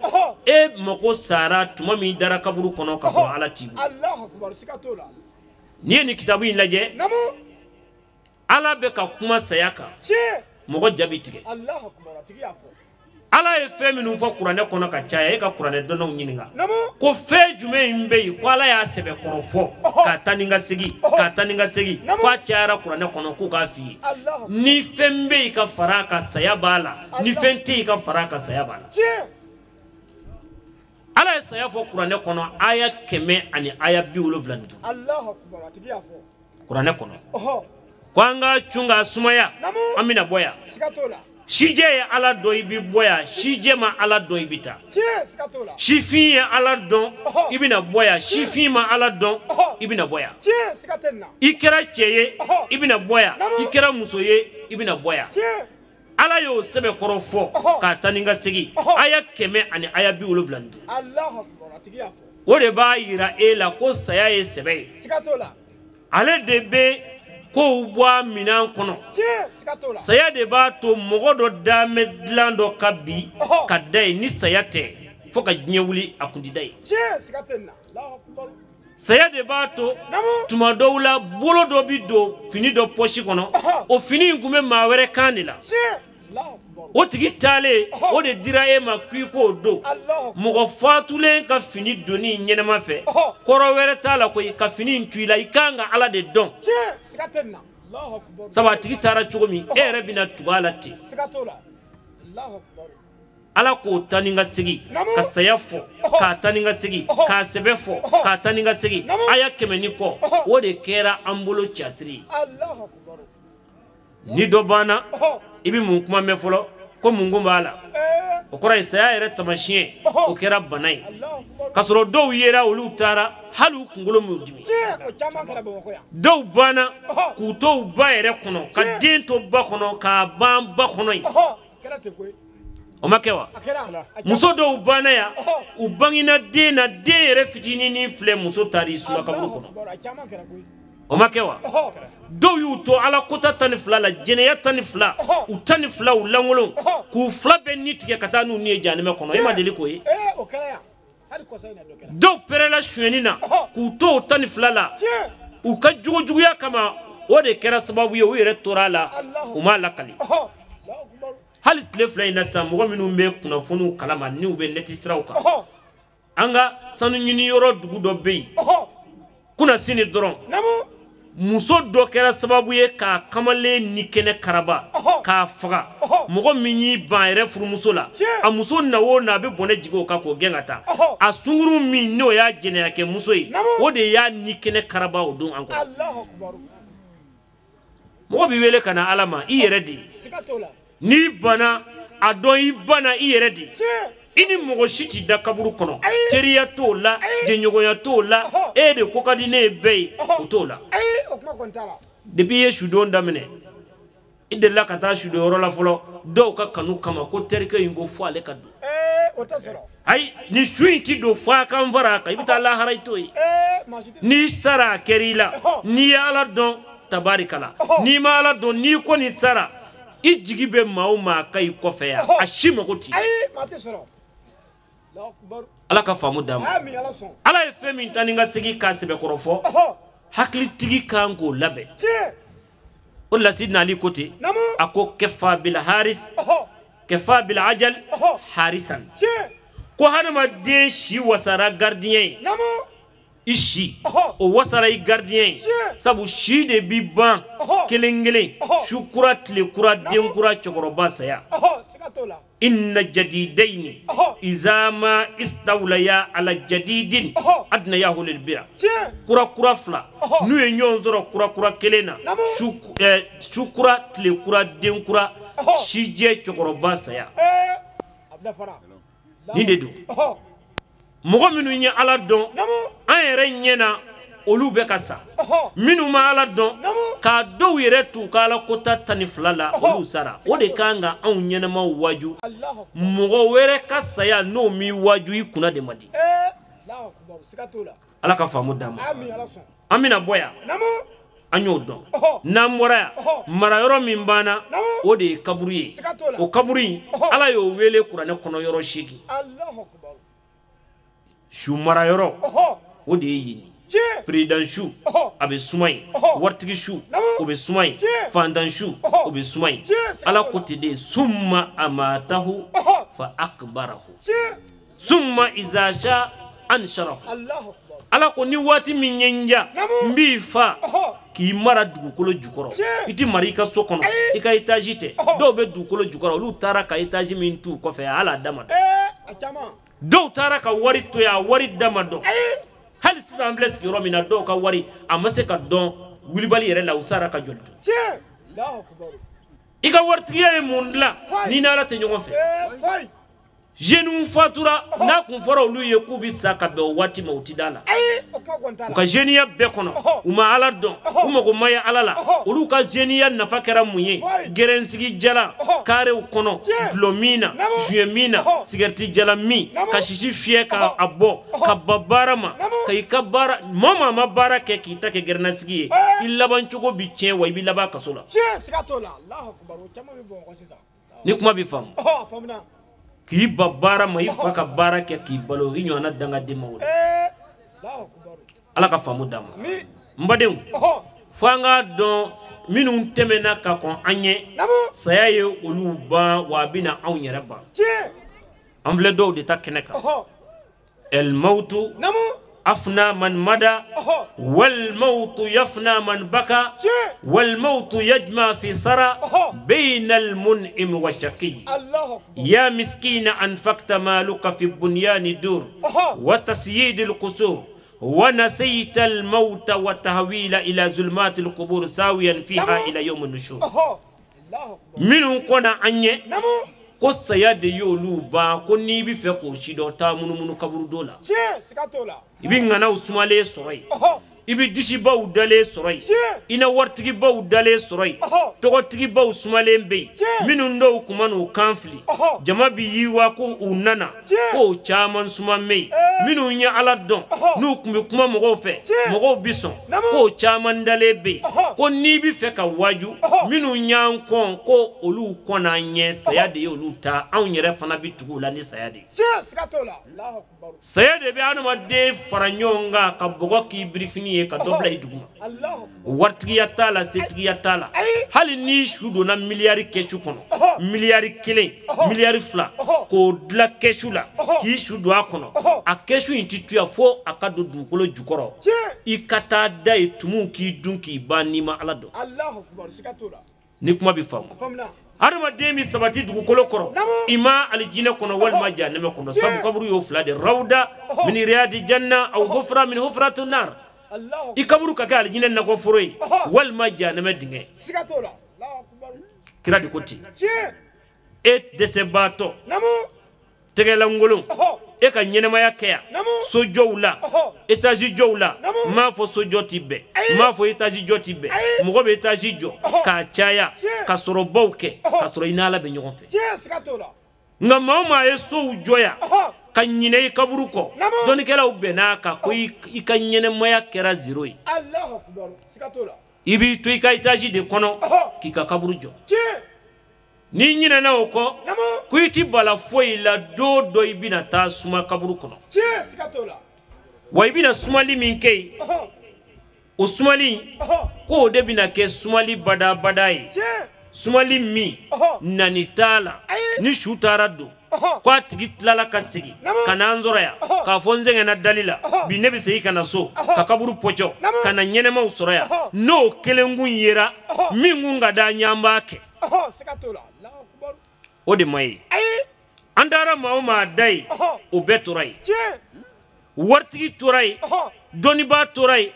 e mako sara tuma mi dara kaburu kono ka so ala tibu Allahu akbar sikatola ni kitabu in laje ala be ka kuma sayaka mogo jabi tige Allahu akbar tigi afo ala ye fe minu fo qur'ane kono ka caya e ka qur'ane dono nyininga ko fe jume imbe ko ala ya sebe korofo ka taninga sigi ko cara qur'ane kono ko ka fi ni fembe ka faraka sayabala ni fenti ka faraka sayabala ala ya saya fo qur'ane kono aya keme ani aya biwlo blandu Allahu akbar tigi afo qur'ane kono kwanga chunga sumaya amina boya sikatola shije ya ala do ibi boya shije ma ala do ibita shifi ya ala don ibina boya shifi ma ala don ibina boya ikera cheye ibina boya ikera musoye ibina boya ala yo sebe korofo ka taninga sigi aya keme ani aya bi ulublandu Allahu akbar atiyafo ore ba yira ela ko saya ye sebe sikatola ale debe ko ubwa minan kono saya de ba to mogodo dame dlando kabi kadai ni sayate foka nyewuli akundi dai saya de ba to tuma dowla bolo do bi do fini do poshi kono o fini ngume mawere kanila o tigi tale o de dira e ma kui ko do mogo fatule ka fini doni nyenema fe koro were tala ko ka fini ntuila ikanga ala de don saba tigi tara chugomi ere bina tugalati ala ko taninga sigi ka sayafo ka taninga sigi ka sebefo ka taninga sigi aya kemeni ko o de kera ambulo chatri ni do bana ibi mun kuma me folo ko mungu mbala o kora isaya ere tamashiye o kera banai kasoro do yera olu tara halu ngolo mudimi do bana ku to ba ere kono ka den to ba kono ka ban ba kono o makewa muso do bana ya u bangina de na de ere fitini ni fle muso tari suma kaburu kono o makewa do yu to ala kota tanifla la jeneya tanifla u tanifla u langolo ku fla be nitike kata nu ni janime kono e ma deli ko e o kala ya hali ko sayna do kala do perela shwenina ku to tanifla la u ka jugu ya kama o de kera sababu yo yere torala u ma lakali hali tlefla ina samu minu me kuna fonu kalama ni u be netisrauka anga sanu nyini yoro dugu do be kuna sini doron muso do kera sababu ye ka kamale ni kene karaba ka faga mogo minyi banere furu muso la a muso na wo na be bone jigo ka ko gengata a sunguru min no ya jene yake muso yi o de ya ni kene karaba o don anko Allahu akbar mogo bi wele kana alama i yere di ni bana adon i bana i yere di ini mogo shiti da kaburu kono teriya to la jenyogoya to la e de kokadi ne bey o to la depuis ye shudo ndamene ide la kata shudo oro la folo do ka kanu kama ko terike ingo fo ale kadu ay ni shuinti do fa kan vara ka ibita la haraito ni sara kerila ni ala don tabarikala ni ma ala don ni ko ni sara ijigibe mauma kai kofe ya ashimo koti ay mate soro ala ka famu dam ala e femi taninga sigi ka sebe korofo hakli tigi kango labe o la sidna ali kote ako kefa bil haris kefa bil ajal harisan ko hanama de shi wasara gardien ishi o wasara i gardien sabu shi de biban kelengele shukura tle kura den kura chokoroba saya inna jadidaini iza ma istawlaya ala jadidin adna yahu lil bira kura kura fla nu e nyonzoro kura kura kelena shukura tle kura den kura shije chokoroba saya ni de do mɔgɔ minnu ye ala dɔn an yɛrɛ ɲɛna olu bɛ ka sa minnu ma ala dɔn k'a dɔw yɛrɛ t'u ka ala kota 12 la olu sara o de kan ka anw ɲɛnamaw waju mɔgɔ wɛrɛ ka saya n'o mi waju i kunna de man di ala ka faamu d'an ma an bɛna bɔ yan an y'o dɔn n'an bɔra yan mara yɔrɔ min banna o de ye kaburu ye o kaburu in ala y'o wele kuranɛ kɔnɔ yɔrɔ 8 su mara yɔrɔ o de ye yen président su a bɛ suma yen waritigi su o bɛ suma yen fantan su o bɛ suma yen ala ko ten de summa amatahu fa akbarahu summa iza sha ansharahu ala ko ni waati min ye n ja n b'i fa k'i mara dugukolo jukɔrɔ i ti mara i ka so kɔnɔ i ka étage tɛ dɔw bɛ dugukolo jukɔrɔ olu taara ka étage min t'u kɔfɛ ala dama dɔn dɔw taara ka wari to yan wari dama dɔn hali sisan an filɛ sigiyɔrɔ min na dɔw ka wari a ma se ka dɔn wulibali yɛrɛ la u sara ka joli to i ka waritigiya ye mun dilan ni n'ala tɛ ɲɔgɔn fɛ jeunes fatura n'a kun fɔra olu ye k'u bɛ sa ka bɛn o waati ma u ti da la u ka jeuniya bɛɛ kɔnɔ u ma ala dɔn u mago ma ye ala la olu ka jeuniya nafa kɛra mun ye gɛrɛnsigi jala karew kɔnɔ dulɔ min na juye min na sigarɛti jala min ka sisi fiyɛ ka a bɔ ka ba baara ma ka i ka baara maa maa ma baara kɛ k'i ta kɛ gɛrɛnasigi ye i laban cogo bi tiɲɛ wa i bi laban kaso la ni kuma bi faamu k'i ba baara ma i fa ka baara kɛ k'i balo i ɲɔgɔnna dangaden ma wolo ala ka faamu d'an ma n badenw fo an k'a dɔn minnu tɛmɛna ka kɔn an ɲɛ saya ye olu ban wa a bɛna anw yɛrɛ ban an filɛ dɔw de ta kɛnɛ kan el mautu afna man mada wal mautu yafna man baka wal mautu yajma fi sara bayna al mun'im wa shaqi ya miskina anfaqta maluka fi bunyan dur wa tasyid al qusur wa nasayta al maut wa tahwila ila zulmat al qubur sawiyan fiha ila yawm an nushur minun kona anye ko saya de y'olu ban ko n'i bɛ fɛ k'o si dɔn taa munumunu kaburu dɔ la i bɛ ŋanaw sumalen sɔrɔ yen i bɛ disibaw dalen sɔrɔ yen i na waritigibaw dalen sɔrɔ yen tɔgɔtigibaw sumalen bɛ yen minnu dɔw kuma n'u kan fili jama bɛ yiwa ko u nana k'o caman suman bɛ yen minnu ye ala dɔn n'u tun bɛ kuma mɔgɔw fɛ mɔgɔw bɛ sɔn k'o caman dalen bɛ yen ko n'i bɛ fɛ ka waju minnu y'an kɔn ko olu kɔn an ɲɛ saya de ye olu ta anw yɛrɛ fana bɛ tugu u la ni saya de ye saya de bɛ adamaden fara ɲɔgɔn kan ka bɔgɔ k'i birifini ye ka dɔ bila i duguma waritigiya t'a la setigiya t'a la hali ni su donna miliyari kɛsu kɔnɔ miliyari 1 miliyari 2 k'o dilan kɛsu la k'i su don a kɔnɔ a kɛsu in ti tuya fo a ka don dugukolo jukɔrɔ i ka taa da ye tumuw k'i dun k'i ban n'i ma ala dɔn ni kuma bɛ faamu adamaden bɛ sabati dugukolo kɔrɔ i ma alijinɛ kɔnɔ walima jahanɛmɛ kɔnɔ sabu kaburu y'o 2 de rawda min riyadi janna aw hufra min hufratun nar i kaburu ka kɛ alijinɛ nakɔforo ye walima jahanɛmɛ dingɛ kira de ko ten e dɛsɛbaatɔ tɛgɛlankolon e ka ɲɛnɛmaya kɛ yan sojɔw la étage jɔw la n m'a fɔ sojɔ ti bɛɛ n m'a fɔ étage jɔ ti bɛɛ mɔgɔ bɛ étage jɔ k'a caya ka sɔrɔ baw kɛ ka sɔrɔ i n'ala bɛ ɲɔgɔn fɛ nka maa o maa ye sow jɔ yan ka ɲinɛ i kaburu kɔ dɔnnikɛlaw bɛn'a kan ko i ka ɲɛnɛmaya kɛra 0 ye i b'i to i ka étage de kɔnɔ k'i ka kaburu jɔ ni ɲinɛna o kɔ ko i ti bala foyi la don dɔ i bɛna taa suma kaburu kɔnɔ wa i bɛna sumali min kɛ yen o sumali k'o de bɛna kɛ sumali badabada ye sumali min nani t'a la ni su taara don ko a tigi tilala ka sigi ka na an sɔrɔ yan k'a fɔ n sɛgɛnna dali la bi ne bɛ segin ka na so ka kaburu pɔcɔ ka na ɲɛnɛmaw sɔrɔ yan n'o kelen kun yera min kun ka da ɲɛ an b'a kɛ o de ma ye an taara maa o maa da ye o bɛɛ tora ye wartigi tora yen dɔnniba tora yen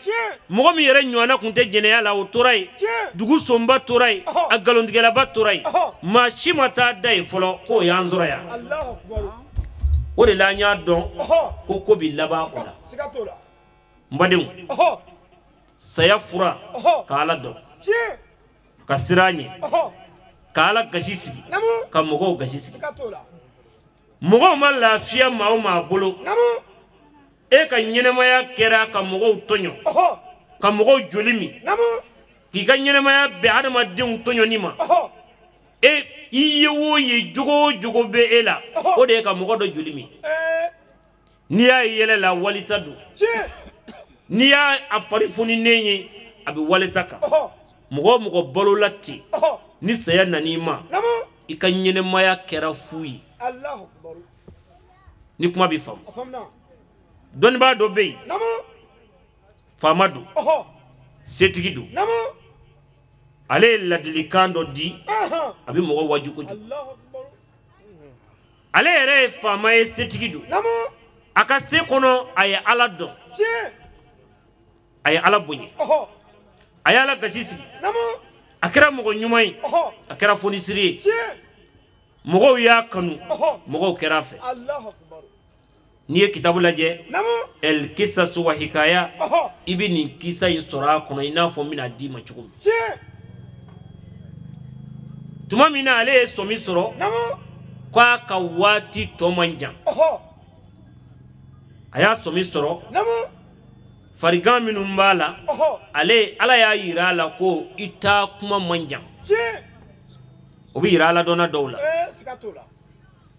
mɔgɔ min yɛrɛ ɲɔgɔnna kun tɛ jɛnɛya la o tora yen dugu sonba tora yen a nkalontigɛlaba tora yen maa si ma taa da yen fɔlɔ k'o y'an sɔrɔ yan o de la an y'a dɔn ko bi laban o la n badenw saya fura ka Ala dɔn ka siran ɲɛ ka Ala gasi sigi ka mɔgɔw gasi sigi mɔgɔw ma lafiya maa o maa bolo e ka ɲɛnɛmaya kɛra ka mɔgɔw tɔɲɔ ka mɔgɔw joli min k'i ka ɲɛnɛmaya bɛn adamadenw tɔɲɔni ma e i ye o ye jogo o jogo bɛ e la o de ye ka mɔgɔ dɔ joli min n'i y'a ye yɛlɛ la walita don n'i y'a fari funinen ye a bɛ walita kan mɔgɔ o mɔgɔ balola ten ni saya nan'i ma i ka ɲɛnɛmaya kɛra fu ye ni kuma bɛ faamu dɔnnibaa dɔ bɛ yen faama don setigi don ale ye ladilikan dɔ di a bɛ mɔgɔ waju kojugu ale yɛrɛ ye faama ye setigi don a ka se kɔnɔ a ye Ala dɔn a ye Ala bonya a ye Ala gasi sigi a kɛra mɔgɔ ɲuman ye a kɛra fonisire ye mɔgɔw y'a kanu mɔgɔw kɛra a fɛ n'i ye kitabu lajɛ el kisasu wa hikaya i bɛ nin kisa in sɔrɔ a kɔnɔ i n'a fɔ n bɛna d'i ma cogo min tuma min na ale ye sɔmi sɔrɔ k'a ka waati tɔ man jan a y'a sɔmi sɔrɔ farigan minnu b'a la Ala y'a yira a la ko i taa kuma man jan o bɛ yira Ala dɔnna dɔw la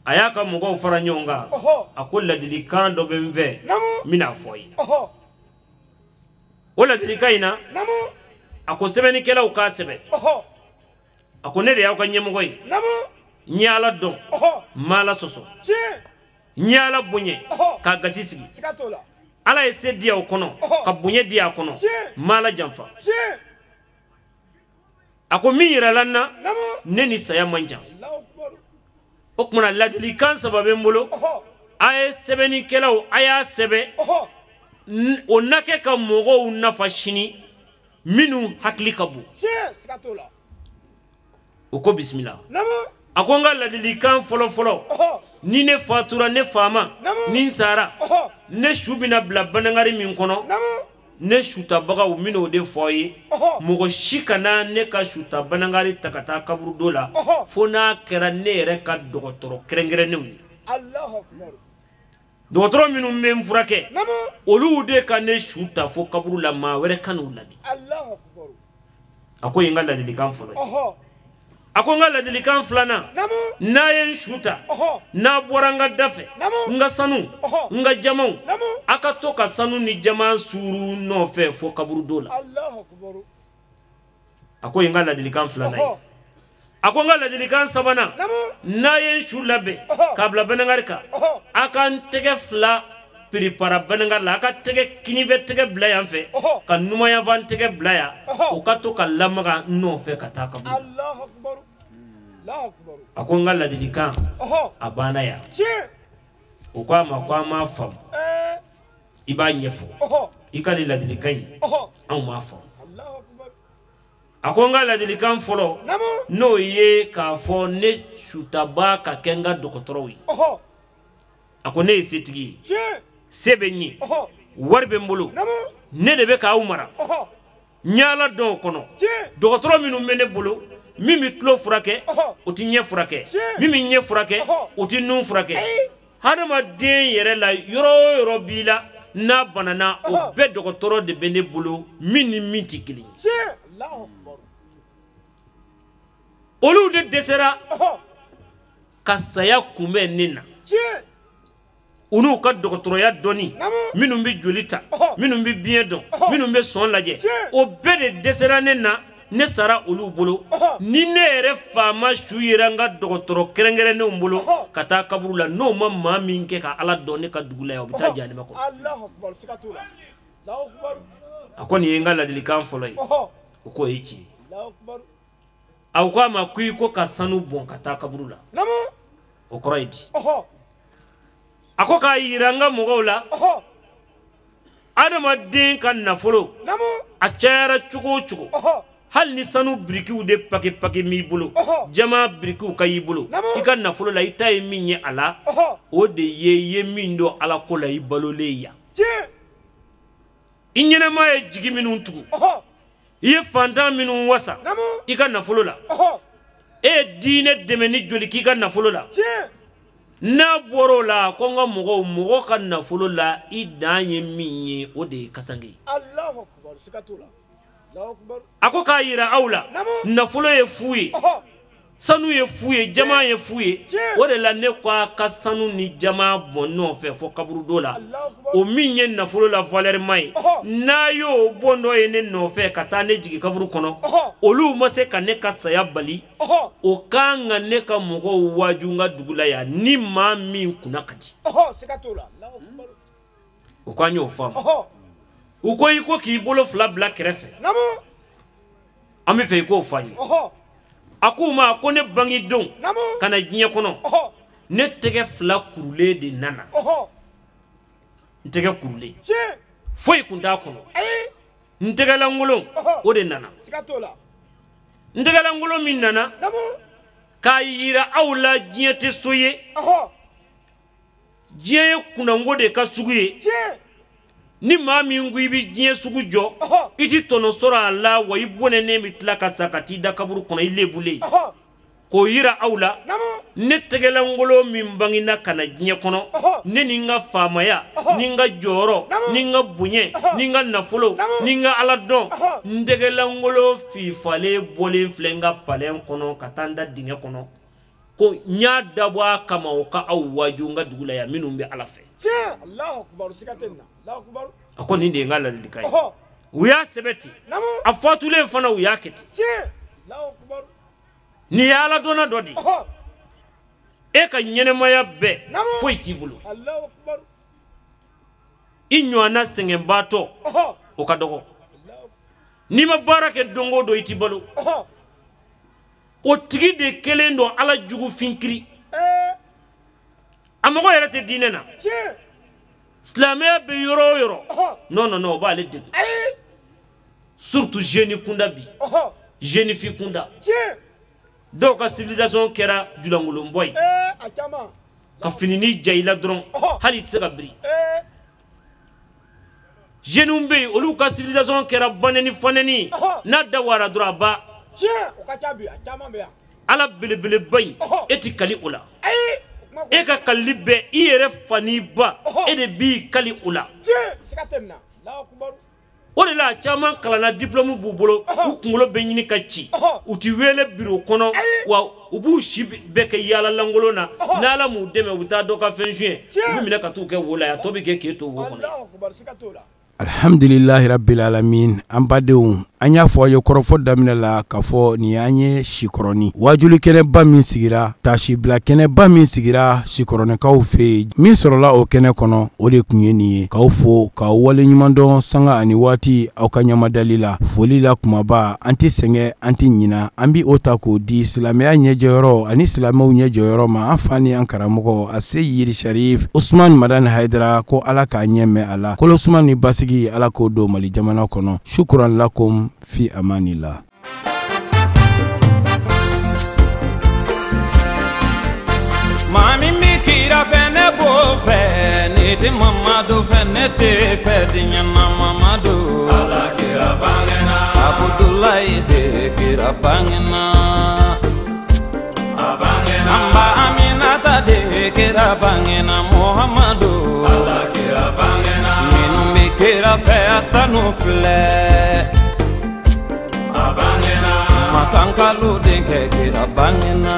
a y'a ka mɔgɔw fara ɲɔgɔn kan a ko ladilikan dɔ bɛ n fɛ n bɛna fɔ ye o ladilikan in na a ko sɛbɛnnikɛlaw k'a sɛbɛn a ko ne de y'aw ka ɲɛmɔgɔ ye n ye Ala dɔn n ma Ala sɔsɔ n ye Ala bonya k'a gasi sigi Ala ye se di aw kɔnɔ ka bonya di a kɔnɔ n ma Ala janfa a ko min yirala n na ne ni saya man jan o kumana ladilikan saba bɛ n bolo a ye sɛbɛnnikɛlaw a y'a sɛbɛn o na kɛ ka mɔgɔw nafa sini minnu hakili ka bon o ko bisimila a ko n ka ladilikan fɔlɔ-fɔlɔ ni ne fatura ne faama ni n sara ne su bɛna bila banangari min kɔnɔ ne sutabagaw n bɛna o de fɔ ye mɔgɔ si kana ne ka suta banangari ta ka taa kaburudon la fo n'a kɛra ne yɛrɛ ka dɔgɔtɔrɔ kɛrɛnkɛrɛnnenw ye dɔgɔtɔrɔ minnu bɛ n furakɛ olu de ka ne su ta fo kaburu la maa wɛrɛ ka n'u ladi a ko ye n ka ladilikan fɔlɔ ye a ko n ka ladilikan filanan n'a ye n su ta n'a bɔra n ka da fɛ n ka sanu n ka jamaw a ka to ka sanu ni jama suuru nɔfɛ fo kaburudon la a ko ye n ka ladilikan filanan ye a ko n ka ladilikan sabanan n'a ye n su labɛn k'a bila banangari kan a ka n tɛgɛ fila piripara banangari la a ka tɛgɛ kinifɛ tɛgɛ bila yan fɛ ka numanyanfan tɛgɛ bila yan o ka to ka lamaga n nɔfɛ ka taa kaburu a ko n ka ladilikan a banna yan o ko a ma ko an m'a faamu i b'a ɲɛfɔ i ka nin ladilikan in anw m'a faamu a ko n ka ladilikan fɔlɔ n'o ye k'a fɔ ne sutaba ka kɛ n ka dɔgɔtɔrɔw ye a ko ne ye setigi ye se bɛ n ye wari bɛ n bolo ne de bɛ k'aw mara n ye Ala dɔn o kɔnɔ dɔgɔtɔrɔ minnu bɛ ne bolo min bɛ tulo furakɛ o tɛ ɲɛ furakɛ min bɛ ɲɛ furakɛ o tɛ nun furakɛ hadamaden yɛrɛ la yɔrɔ o yɔrɔ b'i la n'a banana o bɛɛ dɔgɔtɔrɔ de bɛ ne bolo min ni min tɛ kelen ye olu de dɛsɛra ka saya kunbɛn ne na u n'u ka dɔgɔtɔrɔya dɔnni minnu bɛ joli ta minnu bɛ biɲɛ dɔn minnu bɛ sɔn lajɛ o bɛɛ de dɛsɛra ne na ne sara olu bolo ni ne yɛrɛ faama su yera n ka dɔgɔtɔrɔ kɛrɛnkɛrɛnnenw bolo ka taa kaburu la n'o ma maa min kɛ ka Ala dɔn ne ka dugu la yan o bɛ taa jahanama kɔnɔ a ko nin ye n ka ladilikan fɔlɔ ye o k'o ye tiɲɛ aw ko a ma ko i ko ka sanu bɔn ka taa kaburu la o kɔrɔ ye di a ko k'a yira n ka mɔgɔw la adamaden ka nafolo a cayara cogo o cogo hali ni sanu birikiw de pake m'i bolo jama birikiw ka y'i bolo i ka nafolo la i ta ye min ye a la o de ye min dɔn ala ko la i balolen ya i ɲɛnɛma ye jigi minnu tugu i ye fantan minnu wasa i ka nafolo la e ye diinɛ dɛmɛ ni joli k'i ka nafolo la n'a bɔr'o la ko n ka mɔgɔ ka nafolo la i dan ye min ye o de ye kasange a ko k'a yira aw la nafolo ye fu ye sanu ye fu ye jama ye fu ye o de la ne ko a ka sanu ni jama bɔn ɲɔgɔn fɛ fo kaburudo la o min ye nafolo la valeur ma ye n'a y'o bɔn dɔ ye ne nɔfɛ ka taa ne jigi kaburu kɔnɔ olu ma se ka ne ka saya bali o kan ka ne ka mɔgɔw waaju n ka dugu la yan ni maa min kunna ka di o ko an y'o faamu u ko i ko k'i bolo fila bila kɛrɛfɛ an bɛ fɛ i k'o fɔ an ye a ko ma ko ne bangidenw ka na diɲɛ kɔnɔ ne tɛgɛ fila kurulen de nana n tɛgɛ kurulen foyi kun t'a kɔnɔ n tɛgɛlankolon o de nana n tɛgɛlankolon min nana k'a yira aw la diɲɛ tɛ so ye diɲɛ ye kunnanko de ka sugu ye ni maa min ko i bɛ diɲɛ sugu jɔ i ti tɔnɔ sɔrɔ a la wa i bɔnɛnen bɛ tila ka sa ka t'i da kaburu kɔnɔ i lebulen k'o yira aw la ne tɛgɛlankolon min bangina ka na diɲɛ kɔnɔ ne ni n ka faamaya ni n ka jɔyɔrɔ ni n ka bonya ni n ka nafolo ni n ka ala dɔn n tɛgɛlankolon fifalen bɔlen filɛ n ka palɛn kɔnɔ ka taa n da dingɛ kɔnɔ ko n y'a dabɔ a kama o ka aw waaju n ka dugu la yan minnu bɛ ala fɛ a ko nin de ye n ka ladilikan ye u y'a sɛbɛn ten a fatulen fana u y'a kɛ ten nin ye ala dɔnna dɔ de e ka ɲɛnɛmaya bɛɛ foyi t'i bolo i ɲɔgɔnna sɛgɛnbaatɔ o ka dɔgɔ n'i ma baara kɛ don o don i t'i balo o tigi de kelen don ala jugu finkiri a mɔgɔ yɛrɛ tɛ diinɛ na silamɛya bɛ yɔrɔ o yɔrɔ non o b'ale degun surtout jeune kunda bi jeune fi kunda dɔw ka civilisation kɛra julankolonbɔ ye ka finini ja i la dɔrɔn hali i tɛ se ka biri jeunes bɛ yen olu ka civilisation kɛra banɛni fanɛni n'a dawara dɔrɔn a ba ala belebeleba in e tɛ kali o la e ka kali bɛɛ i yɛrɛ fa n'i ba e de b'i kali o la o de la caman kalanna diplôme b'u bolo u kunkolo bɛ ɲini ka ci u ti wele bureau kɔnɔ wa u b'u si bɛɛ kɛ yaala lankolon na n'ala m'u dɛmɛ u bɛ taa dɔ ka fɛn suɲɛ u bɛ minɛ ka t'u kɛ wo la yan tɔ bɛ kɛ k'e to wo kɔnɔ. Alhamdulillahi rabbil alamin an badenw an y'a fɔ a ye kɔrɔfɔ daminɛ la k'a fɔ nin y'an ye Sikɔrɔni wajuli kɛnɛba min sigira tasibila kɛnɛba min sigira Sikɔrɔnikaw fɛ yen min sɔrɔla o kɛnɛ kɔnɔ o de tun ye nin ye k'aw fo k'aw waleɲuman dɔn sanga ani waati aw ka ɲamadali la foli la kumaba an tɛ sɛgɛn an tɛ ɲina an bi o ta k'o di silamɛya ɲɛjɔyɔrɔ ani silamɛw ɲɛjɔyɔrɔ ma an fa ni an karamɔgɔ a se yiri Sharif Usman Madani Haidara ko ala k'a ɲɛ mɛn a la kolosuma ni basigi ala k'o don Mali jamana kɔnɔ shukran lakum fi amanillah. Mami mi kira fene bo fe ni di mamadu fene te fe di nyana mamadu ala kira bangena Abdullahi de kira bangena abangena amba Aminata de kira bangena Muhammadu ala kira bangena minu mi kira fe atanu fle abangena makankalu de kira bangena